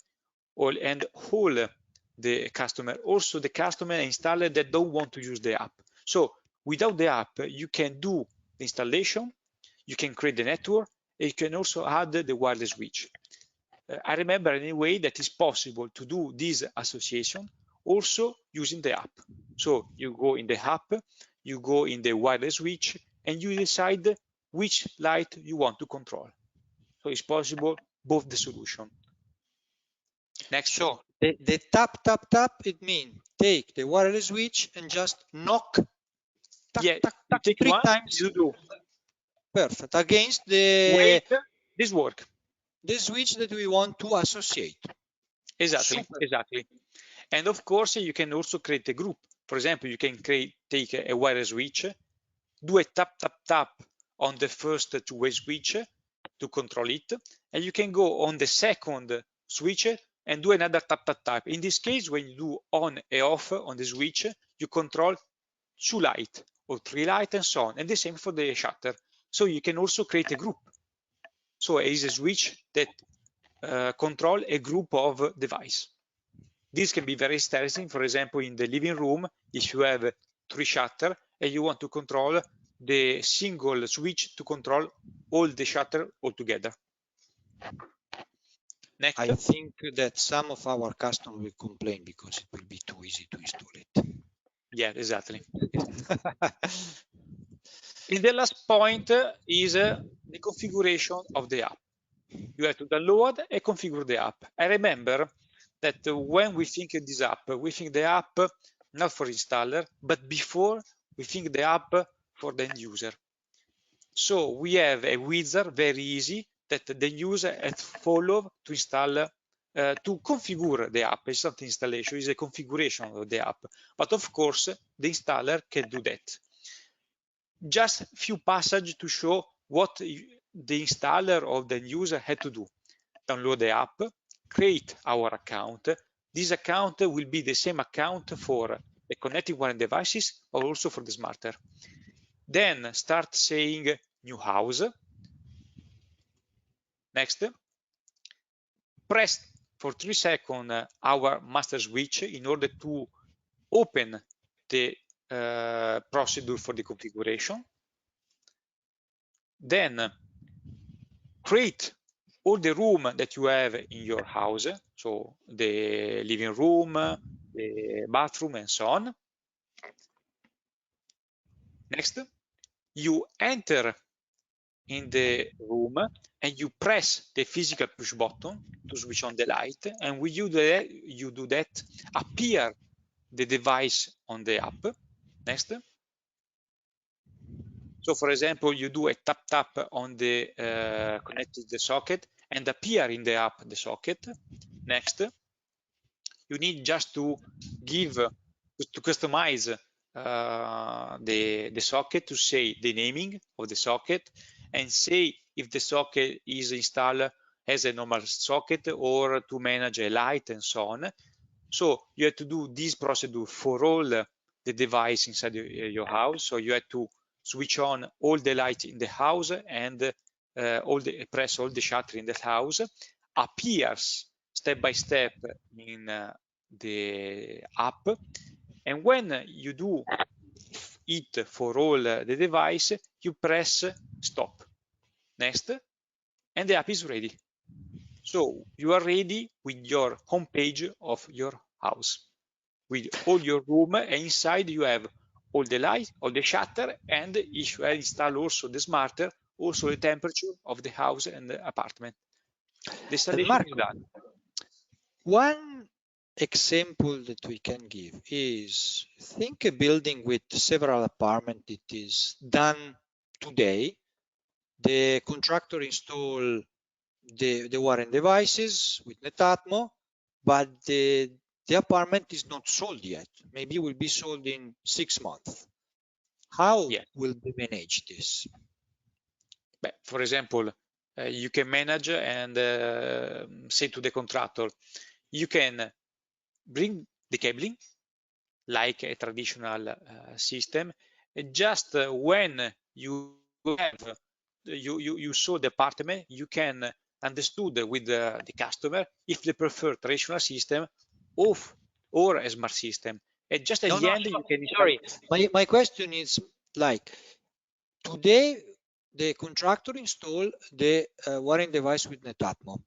and all the customer, also the customer and installer that don't want to use the app. So without the app, you can do the installation, you can create the network, and you can also add the wireless switch. I remember anyway that it's possible to do this association also using the app. So you go in the app, you go in the wireless switch, and you decide which light you want to control. So it's possible both the solution. Next. So the tap, tap, tap, it means take the wireless switch and just knock tack, Yeah, tack, you tack, take 3 one, times. you do. Perfect. Against the Wait, this work. switch that we want to associate. Exactly, Super. exactly. And of course, you can also create a group. For example, you can take a wireless switch, do a tap, tap, tap on the first two-way switch to control it, and you can go on the second switch and do another tap, tap, tap. In this case, when you do on and off on the switch, you control 2 lights or 3 lights and so on. And the same for the shutter. So you can also create a group. So it is a switch that control a group of devices. This can be very interesting. For example, in the living room, if you have 3 shutters and you want to control the single switch to control all the shutters all together. Next. I think that some of our customers will complain because it will be too easy to install it. Yeah, exactly. And the last point is the configuration of the app. You have to download and configure the app. I remember that when we think of this app, we think the app not for installer, but before we think the app for the end user. So we have a wizard, very easy, that the user has to follow to install, to configure the app. It's not installation, it's a configuration of the app. But of course, the installer can do that. Just a few passages to show what the installer or the user had to do. Download the app, create our account. This account will be the same account for the connected wireless devices or also for the smarter. Then start saying new house. Next. Press for 3 seconds our master switch in order to open the procedure for the configuration. Then create all the room that you have in your house, so the living room, the bathroom, and so on. Next, you enter in the room and you press the physical push button to switch on the light, and when you do that, appear the device on the app. Next. So for example, you do a tap tap on the connected the socket and appear in the app the socket. Next, you need just to give to customize the socket, to say the naming of the socket and say if the socket is installed as a normal socket or to manage a light and so on. So you have to do this procedure for all the device inside your house. So you have to switch on all the lights in the house and press all the shutter in the house, appears step by step in the app, and when you do it for all the device, you press stop. Next, and the app is ready. So you are ready with your home page of your house, with all your room, and inside you have all the light, all the shutter, and if you install also the smarter, also the temperature of the house and the apartment. The installation is done. One example that we can give is, think a building with several apartments. It is done today. The contractor install the wiring devices with Netatmo, but the apartment is not sold yet. Maybe it will be sold in 6 months. How will they manage this? But for example, you can manage and say to the contractor, you can bring the cabling like a traditional system. Just when you have you saw the apartment, you can understood with the customer if they prefer traditional system or a smart system. And just at the end, you can. Sorry, my question is like, today the contractor install the wiring device with Netatmo,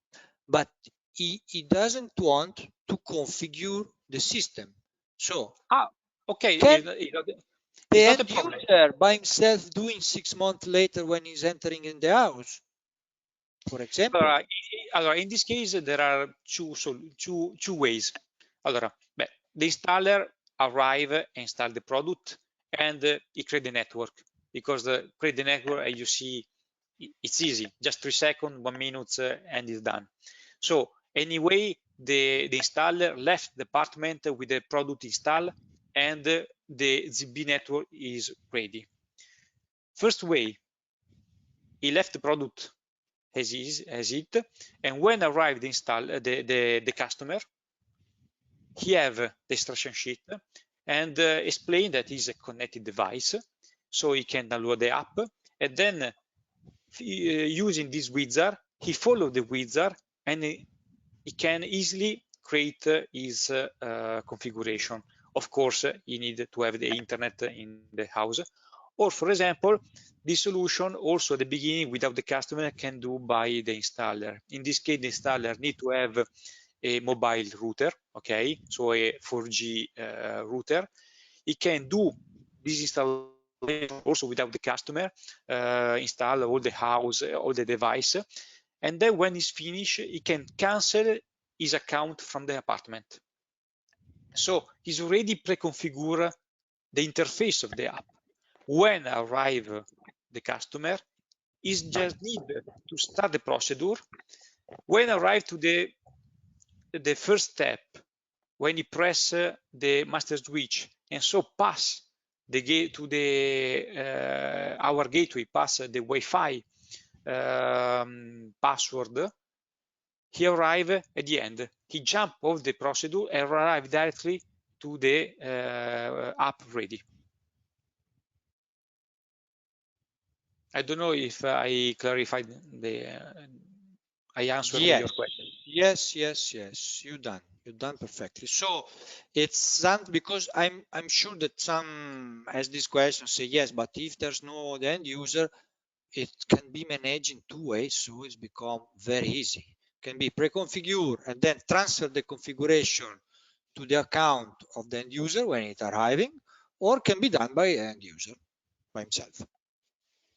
but he doesn't want to configure the system. So okay, can the end user by himself doing 6 months later when he's entering in the house? for example? In this case, there are two ways. The installer arrive and install the product, and he create the network, because the create the network, as you see, it's easy, just 3 seconds, 1 minute, and it's done. So anyway, the installer left the apartment with the product installed, and the ZB network is ready. First way, he left the product as it, and when arrived the customer, he have the instruction sheet and explain that is a connected device, so he can download the app, and then using this wizard, he follow the wizard, and he can easily create his configuration. Of course, you need to have the internet in the house, or for example, this solution also at the beginning, without the customer, can do by the installer. In this case, the installer need to have a mobile router, okay, so a 4G router. It can do this installation also without the customer, install all the house, all the device, and then when it's finished, he can cancel his account from the apartment. So he's already pre-configured the interface of the app. When arrive the customer, he just need to start the procedure. When arrive to the first step, when he press the master switch, and so pass the gate to the our gateway, pass the Wi-Fi password, he arrive at the end. He jump off the procedure and arrive directly to the app ready. I don't know if I clarified I answered your question. Yes, you done perfectly. So it's done, because I'm sure that some ask this question, say yes, but if there's no end user, it can be managed in 2 ways, so it's become very easy. It can be pre-configured and then transfer the configuration to the account of the end user when it's arriving, or can be done by end user by himself.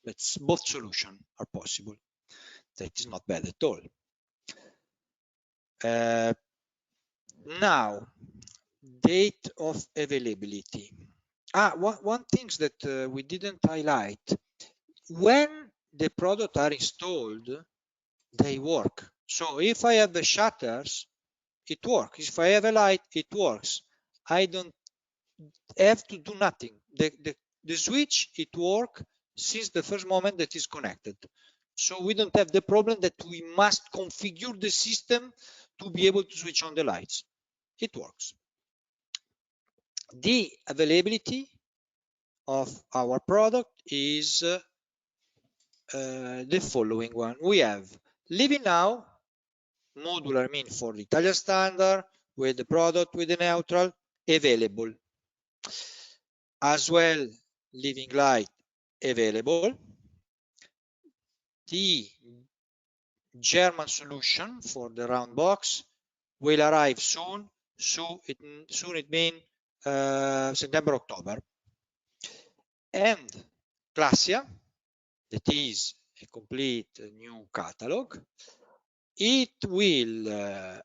That's both solutions are possible. That is not bad at all. Now, date of availability. One thing that we didn't highlight: when the product are installed, they work. So if I have the shutters, it works. If I have a light, it works. I don't have to do nothing. The switch, it works since the first moment that is connected. So we don't have the problem that we must configure the system to be able to switch on the lights. It works. The availability of our product is the following one. We have living now, modular mean for the Italian standard, with the product with the neutral, available. As well, living light, available. The German solution for the round box will arrive soon. Soon it means September, October. And Classia, that is a complete new catalog, it will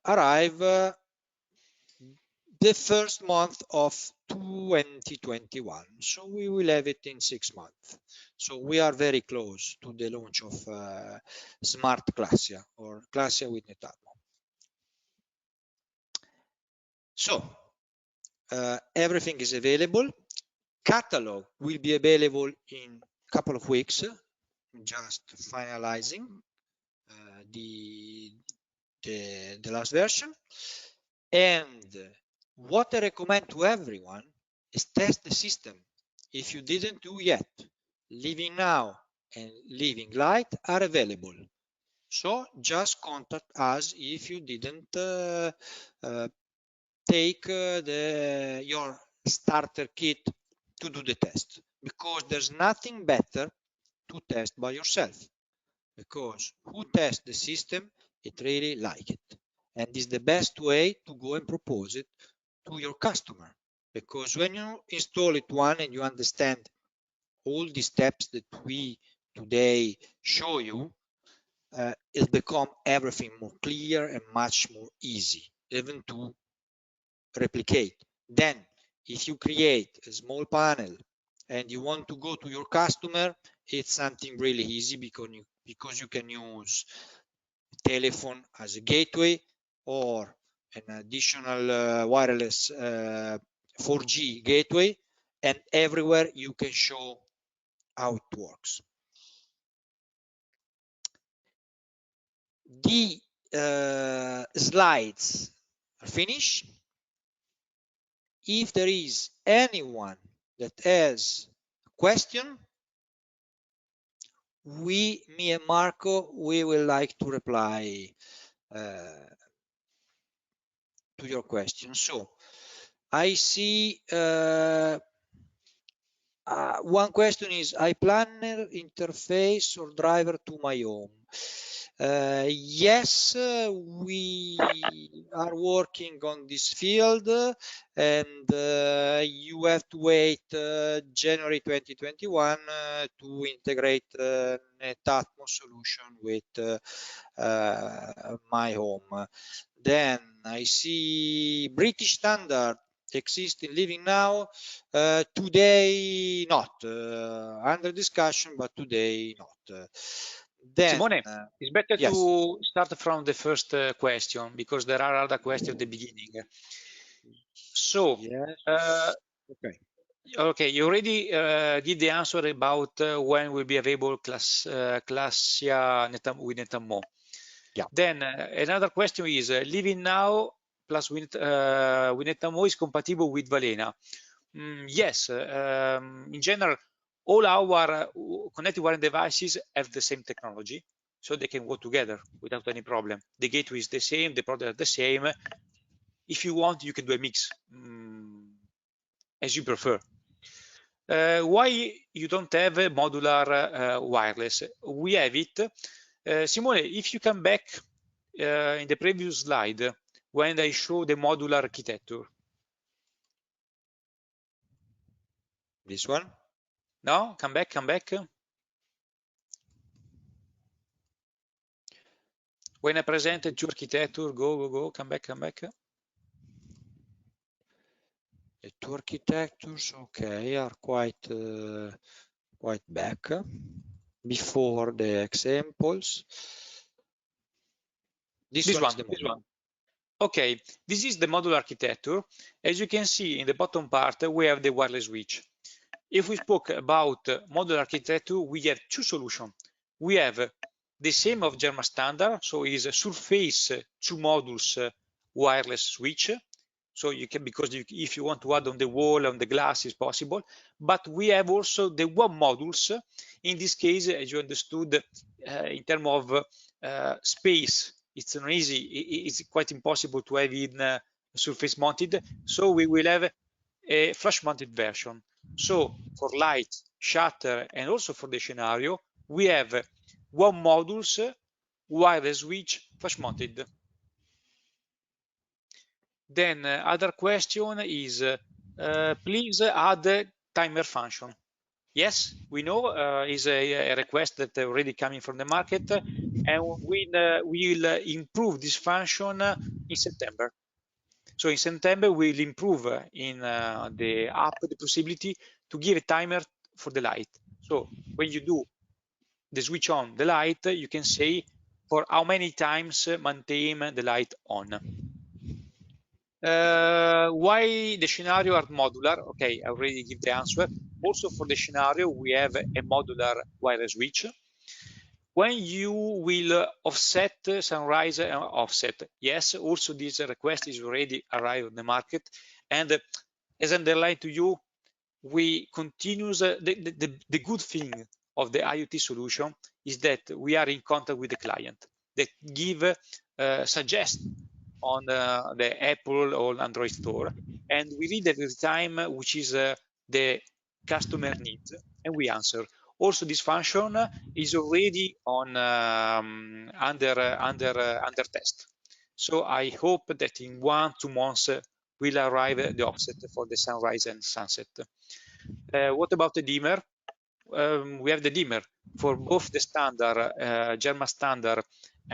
arrive the first month of 2021. So we will have it in 6 months. So we are very close to the launch of Smart Classia, or Classia with Netatmo. So everything is available. Catalog will be available in a couple of weeks, just finalizing the last version. And what I recommend to everyone is test the system. If you didn't do yet, Living Now and Living Light are available. So just contact us if you didn't take your starter kit to do the test, because there's nothing better to test by yourself, because who tests the system, it really like it, and is the best way to go and propose it to your customer, because when you install it one and you understand all the steps that we today show you, it become everything more clear and much more easy, even to replicate. Then, if you create a small panel and you want to go to your customer, it's something really easy because you can use telephone as a gateway or an additional wireless 4G gateway, and everywhere you can show how it works. The slides are finished. If there is anyone that has a question, me and Marco, we will like to reply to your question. So I see one question is, iPlanner interface or driver to my home? Yes, we are working on this field, and you have to wait January 2021 to integrate NetAtmos solution with my home. Then I see British standard existing living now. Today not under discussion, but today not. Then, Simone, it's better yes. to start from the first question, because there are other questions at the beginning. So, yes. okay, you already did the answer about when will be available Classia with NetAtmos. Yeah. Then another question is, living now plus with NetAtmos is compatible with Valena? Yes, in general, all our connected wireless devices have the same technology, so they can work together without any problem. The gateway is the same, the product is the same. If you want, you can do a mix, as you prefer. Why you don't have a modular wireless? We have it. Simone, if you come back in the previous slide, when I show the modular architecture. This one? No, come back. When I presented two architecture, go, come back. The two architectures, okay, are quite back before the examples. This one. Okay, this is the modular architecture. As you can see in the bottom part, we have the wireless switch. If we spoke about modular architecture, we have two solutions. We have the same of German standard, so is a surface two modules wireless switch. So you can, because if you want to add on the wall, on the glass, is possible. But we have also the one modules. In this case, as you understood, in terms of space, it's not easy. It's quite impossible to have in surface mounted. So we will have a flash mounted version. So for light, shutter, and also for the scenario, we have one modules, wireless switch, flash mounted. Then other question is, please add timer function. Yes, we know is a request that already coming from the market, and we will improve this function in September. So in September, we'll improve in the app the possibility to give a timer for the light. So when you do the switch on the light, you can say for how many times maintain the light on. Why the scenario are modular? Okay, I already give the answer. Also for the scenario, we have a modular wireless switch. When you will offset sunrise and offset, yes, also this request is already arrived on the market. And as underlined to you, we continue the good thing of the IoT solution is that we are in contact with the client that give suggest on the Apple or Android store, and we read every time which is the customer needs, and we answer. Also, this function is already on under test. So I hope that in 1-2 months will arrive the offset for the sunrise and sunset. What about the dimmer? we have the dimmer for both the standard German standard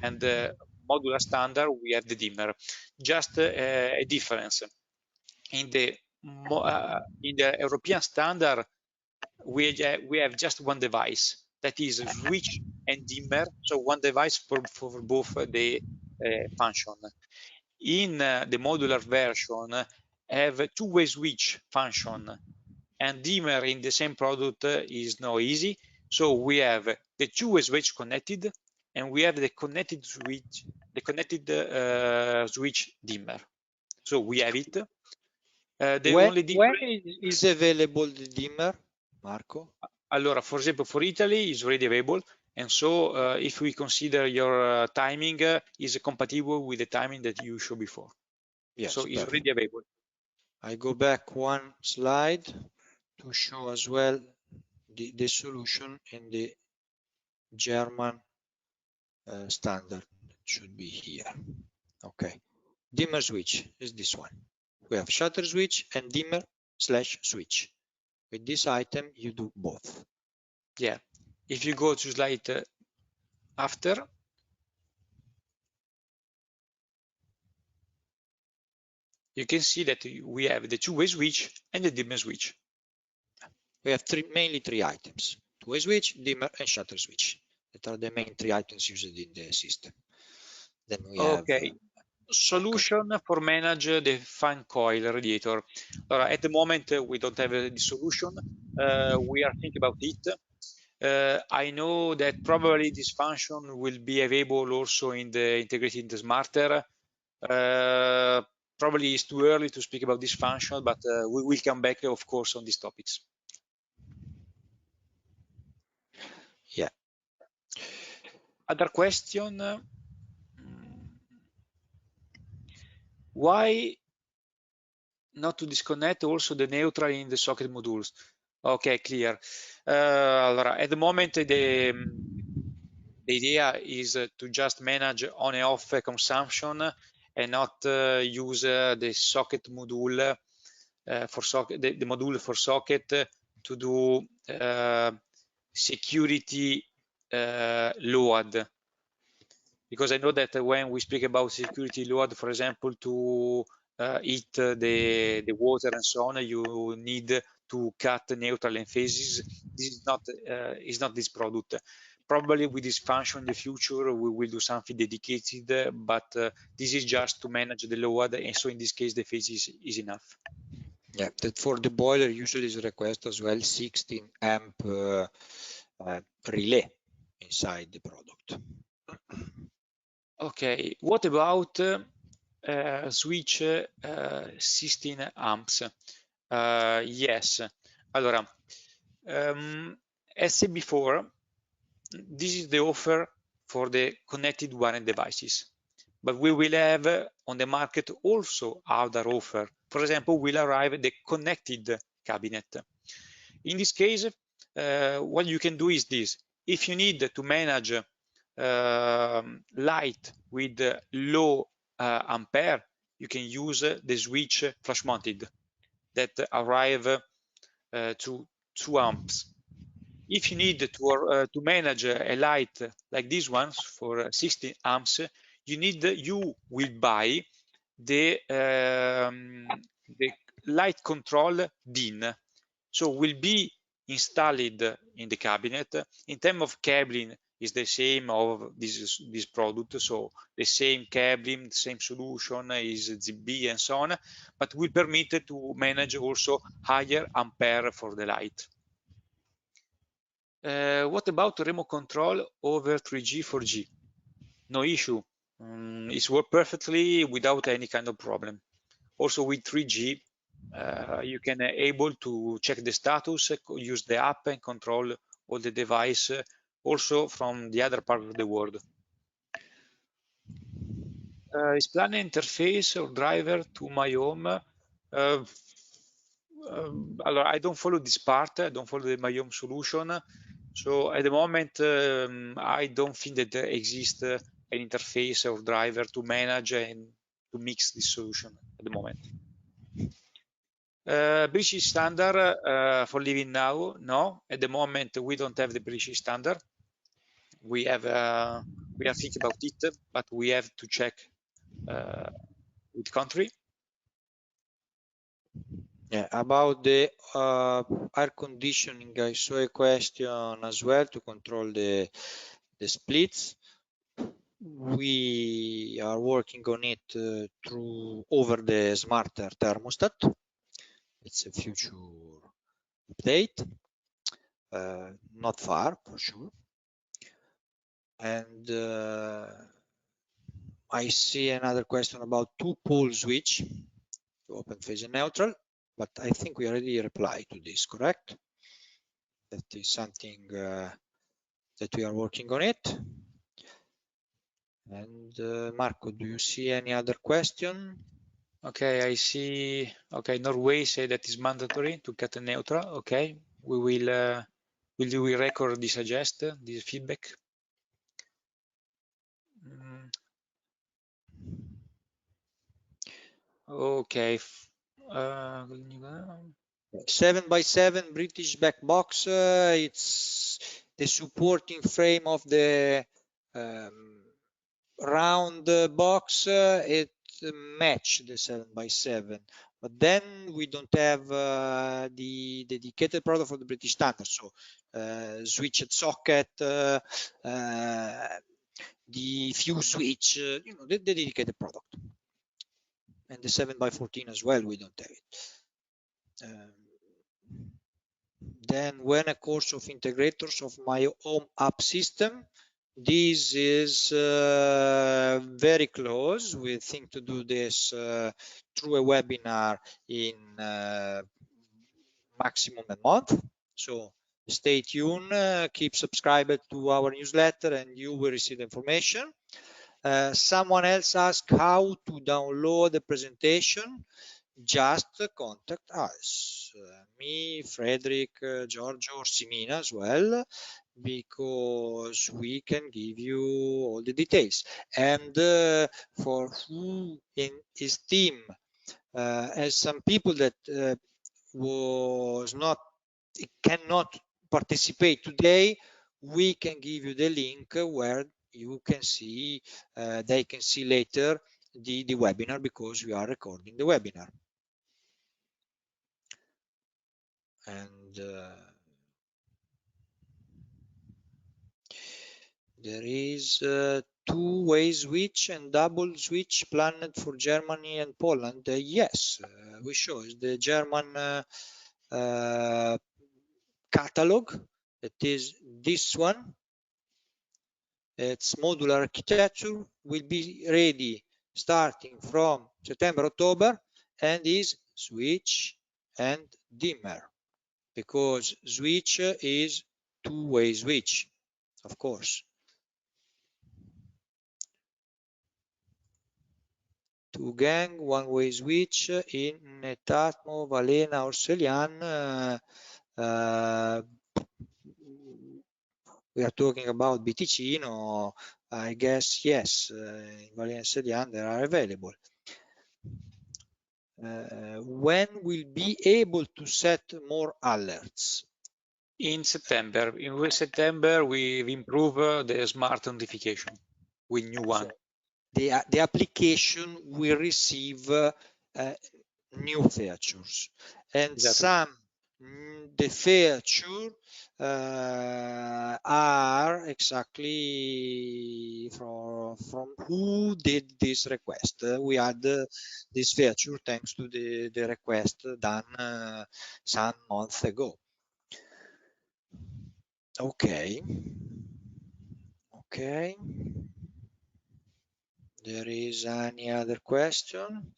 and the modular standard. We have the dimmer, just a difference in the European standard. We have just one device, that is a switch and dimmer, so one device for both the function. In the modular version, have a two-way switch function, and dimmer in the same product is not easy. So we have the two-way switch connected, and we have the connected switch, switch dimmer. So we have it. When is available the dimmer, Marco? Allora, for example, for Italy is already available, and so if we consider your timing is compatible with the timing that you showed before. Yes, so it's already available. I go back one slide to show as well the solution in the German standard. It should be here. Okay, dimmer switch is this one. We have shutter switch and dimmer / switch. With this item, you do both. Yeah, if you go to slide after, you can see that we have the two-way switch and the dimmer switch. We have mainly three items: two-way switch, dimmer, and shutter switch. That are the main three items used in the system. Then we have solution for manage the fan coil radiator. At the moment, we don't have the solution. We are thinking about it. I know that probably this function will be available also in the integrated in the smarter. Probably it's too early to speak about this function, but we will come back, of course, on these topics. Yeah. Other question? Why not to disconnect also the neutral in the socket modules? Okay, clear. At the moment, the idea is to just manage on and off consumption and not use the socket module for socket, the module for socket to do security load. Because I know that when we speak about security load, for example, to heat the water and so on, you need to cut neutral and phases. This is not this product. Probably with this function in the future, we will do something dedicated, but this is just to manage the load, and so in this case, the phase is enough. Yeah, that for the boiler usually is request as well 16 amp relay inside the product. Okay, what about switch 16 amps? Yes. Allora, as said before, this is the offer for the connected wiring devices, but we will have on the market also other offer. For example, will arrive the connected cabinet. In this case, what you can do is this: if you need to manage light with low ampere, you can use the switch flash mounted that arrive to 2 amps. If you need to manage a light like this one for 16 amps, you will buy the light control DIN. So will be installed in the cabinet. In terms of cabling, is the same of this product, so the same cabling, same solution is ZB and so on, but will permit to manage also higher ampere for the light. What about remote control over 3G, 4G? No issue. It's worked perfectly without any kind of problem. Also with 3G, you can able to check the status, use the app and control all the device also from the other part of the world. Is planning interface or driver to my home? I don't follow this part, I don't follow the my home solution. So at the moment, I don't think that there exists an interface or driver to manage and to mix this solution at the moment. British standard for living now? No, at the moment we don't have the British standard. We have we are thinking about it, but we have to check with country. Yeah, about the air conditioning, I saw a question as well to control the splits. We are working on it through over the smarter thermostat. It's a future update, not far for sure. And I see another question about two-pole switch to open phase and neutral, but I think we already replied to this, correct? That is something that we are working on it. And Marco, do you see any other question? Okay, I see. Okay, Norway say that is mandatory to cut a neutral. Okay, we will we record this suggest this feedback? Okay. 7x7 British back box. It's the supporting frame of the round box. It match the 7x7, but then we don't have the dedicated product for the British standard. So switched socket, the fuse switch, you know, the dedicated product. And the 7x14 as well, we don't have it. Then when a course of integrators of my home app system, this is very close. We think to do this through a webinar in maximum a month. So stay tuned, keep subscribed to our newsletter and you will receive information. Someone else asked how to download the presentation. Just contact us, me, Frederick, Giorgio, or Simina as well, because we can give you all the details. And for who in his team as some people that cannot participate today, we can give you the link where you can see, they can see later the webinar, because we are recording the webinar. And there is two-way switch and double switch planned for Germany and Poland. Yes, we show the German catalog. It is this one. Its modular architecture will be ready starting from September, October, and is switch and dimmer, because switch is two-way switch, of course. Two gang, one-way switch in Netatmo, Valena or Celian. We are talking about BTC, I guess, yes, in Valena and Celian they are available. When we'll be able to set more alerts? In September. In September, we improve the smart notification with new one. So the application will receive new features, and Exactly. some the feature are exactly from who did this request. We had this feature thanks to the request done some months ago. Okay. There is any other question?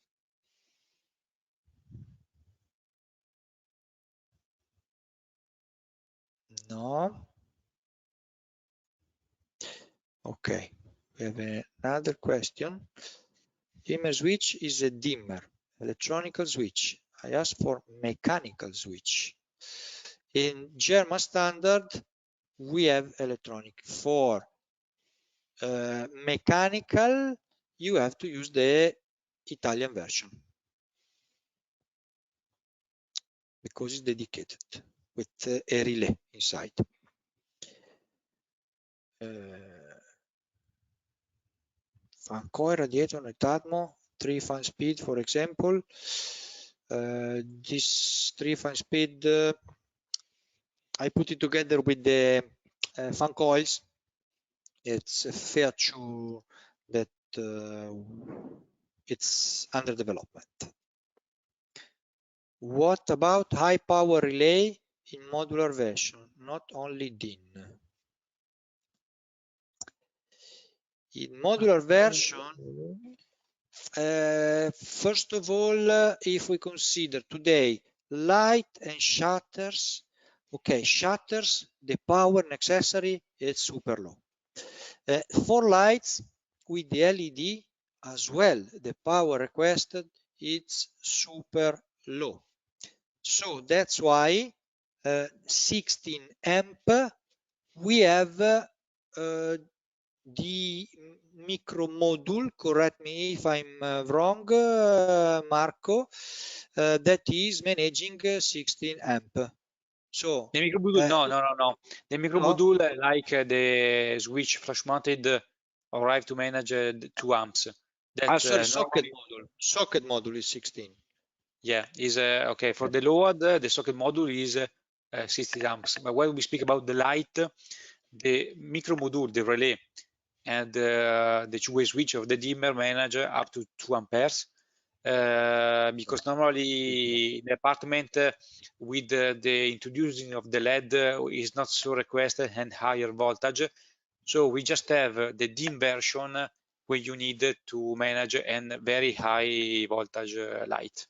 No. Okay, we have another question. Dimmer switch is a dimmer, electronical switch. I asked for mechanical switch. In German standard, we have electronic. For mechanical, you have to use the Italian version. because it's dedicated with a relay inside. Fan coil, radiator, net atmo, 3 fan speed, for example. This 3 fan speed, I put it together with the fan coils. It's a feature that it's under development. What about high power relay in modular version, not only DIN? In modular version, first of all, if we consider today light and shutters, okay, shutters, the power necessary is super low. For lights with the LED as well, the power requested is super low. So that's why 16 amp we have the micro module, correct me if I'm wrong, Marco, that is managing 16 amp. So the micro module, no. The micro module, like the switch flash mounted, arrive to manage 2 amps. That, sorry, socket module is 16. Yeah, is okay. For the load, the socket module is 60 amps. But when we speak about the light, the micro module, the relay, and the two-way switch of the dimmer manage up to 2 amperes. Because normally the apartment with the introducing of the LED is not so requested and higher voltage. So we just have the dim version where you need to manage a very high voltage light.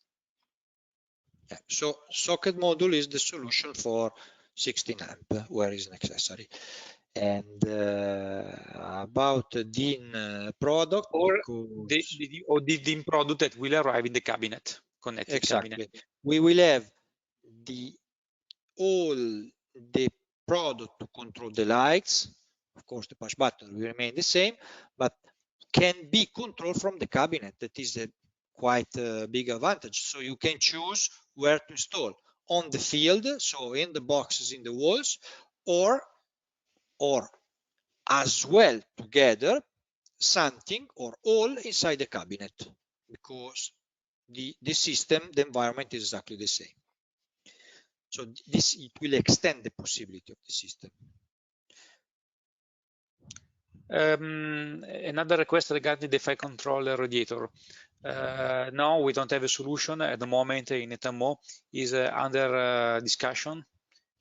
Yeah, so socket module is the solution for 16 amp where is necessary. And about the DIN product, or the DIN product that will arrive in the cabinet, connected cabinet. We will have all the product to control the lights. Of course, the push button will remain the same, but can be controlled from the cabinet. That is a quite big advantage. So you can choose where to install on the field, so in the boxes in the walls, or as well together something or all inside the cabinet, because the system, the environment is exactly the same. So it will extend the possibility of the system. Another request regarding the fire controller radiator. No, we don't have a solution at the moment in ETMO. Is under discussion.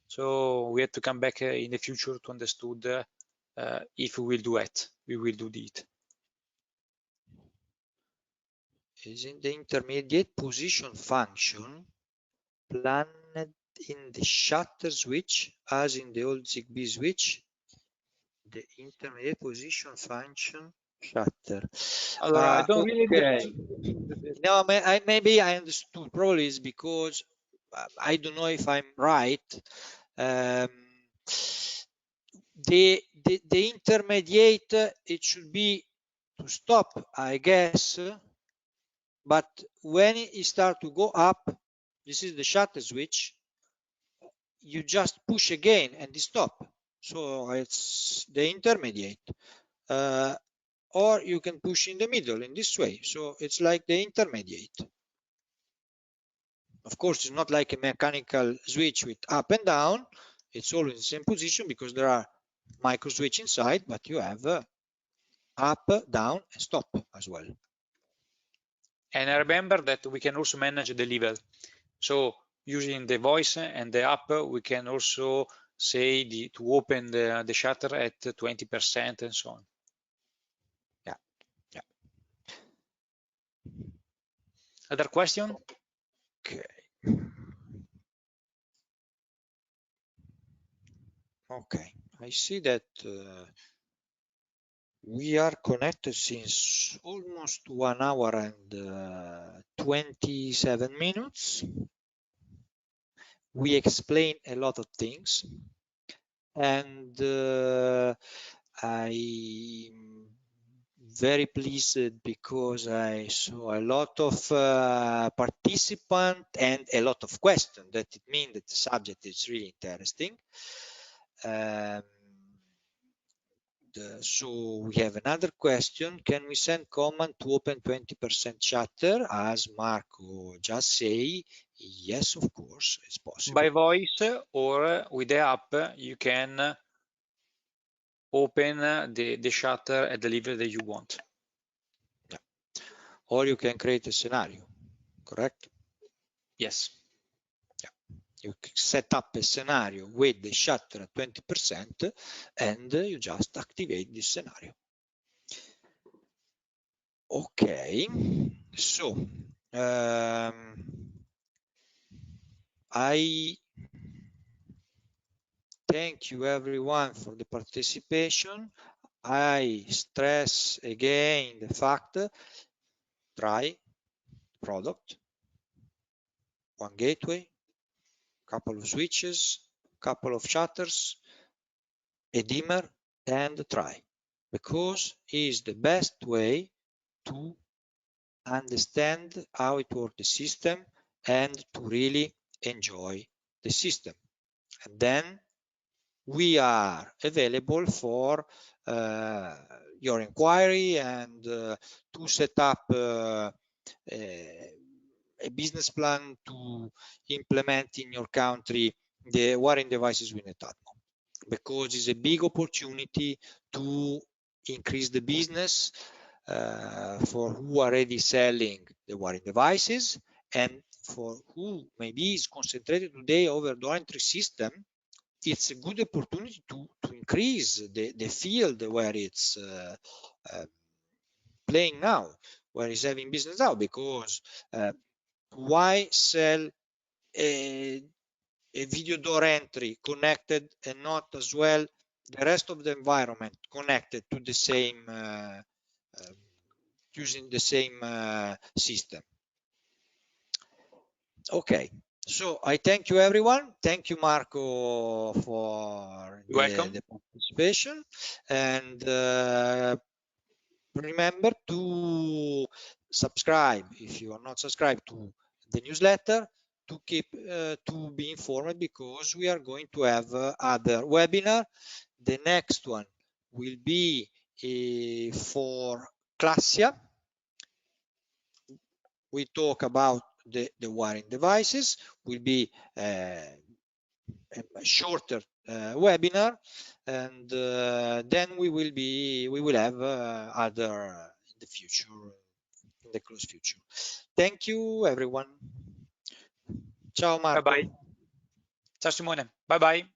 So we have to come back in the future to understand if we will do it. We will do it. Is in the intermediate position function planned in the shutter switch as in the old ZigBee switch? The intermediate position function shutter. I don't really. No, maybe I understood. Probably is because I don't know if I'm right. The intermediate, it should be to stop, I guess. But when it starts to go up, this is the shutter switch, you just push again and it stop. So it's the intermediate. Or you can push in the middle in this way. So it's like the intermediate. Of course, it's not like a mechanical switch with up and down. It's all in the same position because there are micro switch inside, but you have up, down, and stop as well. And I remember that we can also manage the level. So using the voice and the up, we can also say to open the shutter at 20% and so on. Yeah. Other question? Okay. Okay, I see that we are connected since almost 1 hour and 27 minutes. We explained a lot of things, and I'm very pleased because I saw a lot of participants and a lot of questions. That it means that the subject is really interesting. So we have another question. Can we send command to open 20% shutter, as Marco just say? Yes, of course, it's possible. By voice or with the app, you can open the shutter at the level that you want. Yeah. Or you can create a scenario, correct? Yes. You set up a scenario with the shutter at 20% and you just activate this scenario. Okay, so I thank you everyone for the participation. I stress again the fact, try product, one gateway, couple of switches, couple of shutters, a dimmer, and try, because it's the best way to understand how it works the system and to really enjoy the system. And then we are available for your inquiry and to set up a business plan to implement in your country the wiring devices with Netatmo, because it's a big opportunity to increase the business for who are already selling the wiring devices, and for who maybe is concentrated today over the entry system. It's a good opportunity to increase the field where it's playing now, where it's having business now, because why sell a video door entry connected and not as well the rest of the environment connected to the same using the same system. Okay, so I thank you everyone. Thank you Marco for the participation, and remember to subscribe if you are not subscribed to the newsletter, to keep to be informed, because we are going to have other webinar. The next one will be for Classia. We talk about the wiring devices. Will be a shorter webinar, and then we will have other in the future, in the close future. Thank you everyone. Ciao Marco. Bye bye. Ciao Simone. Bye bye.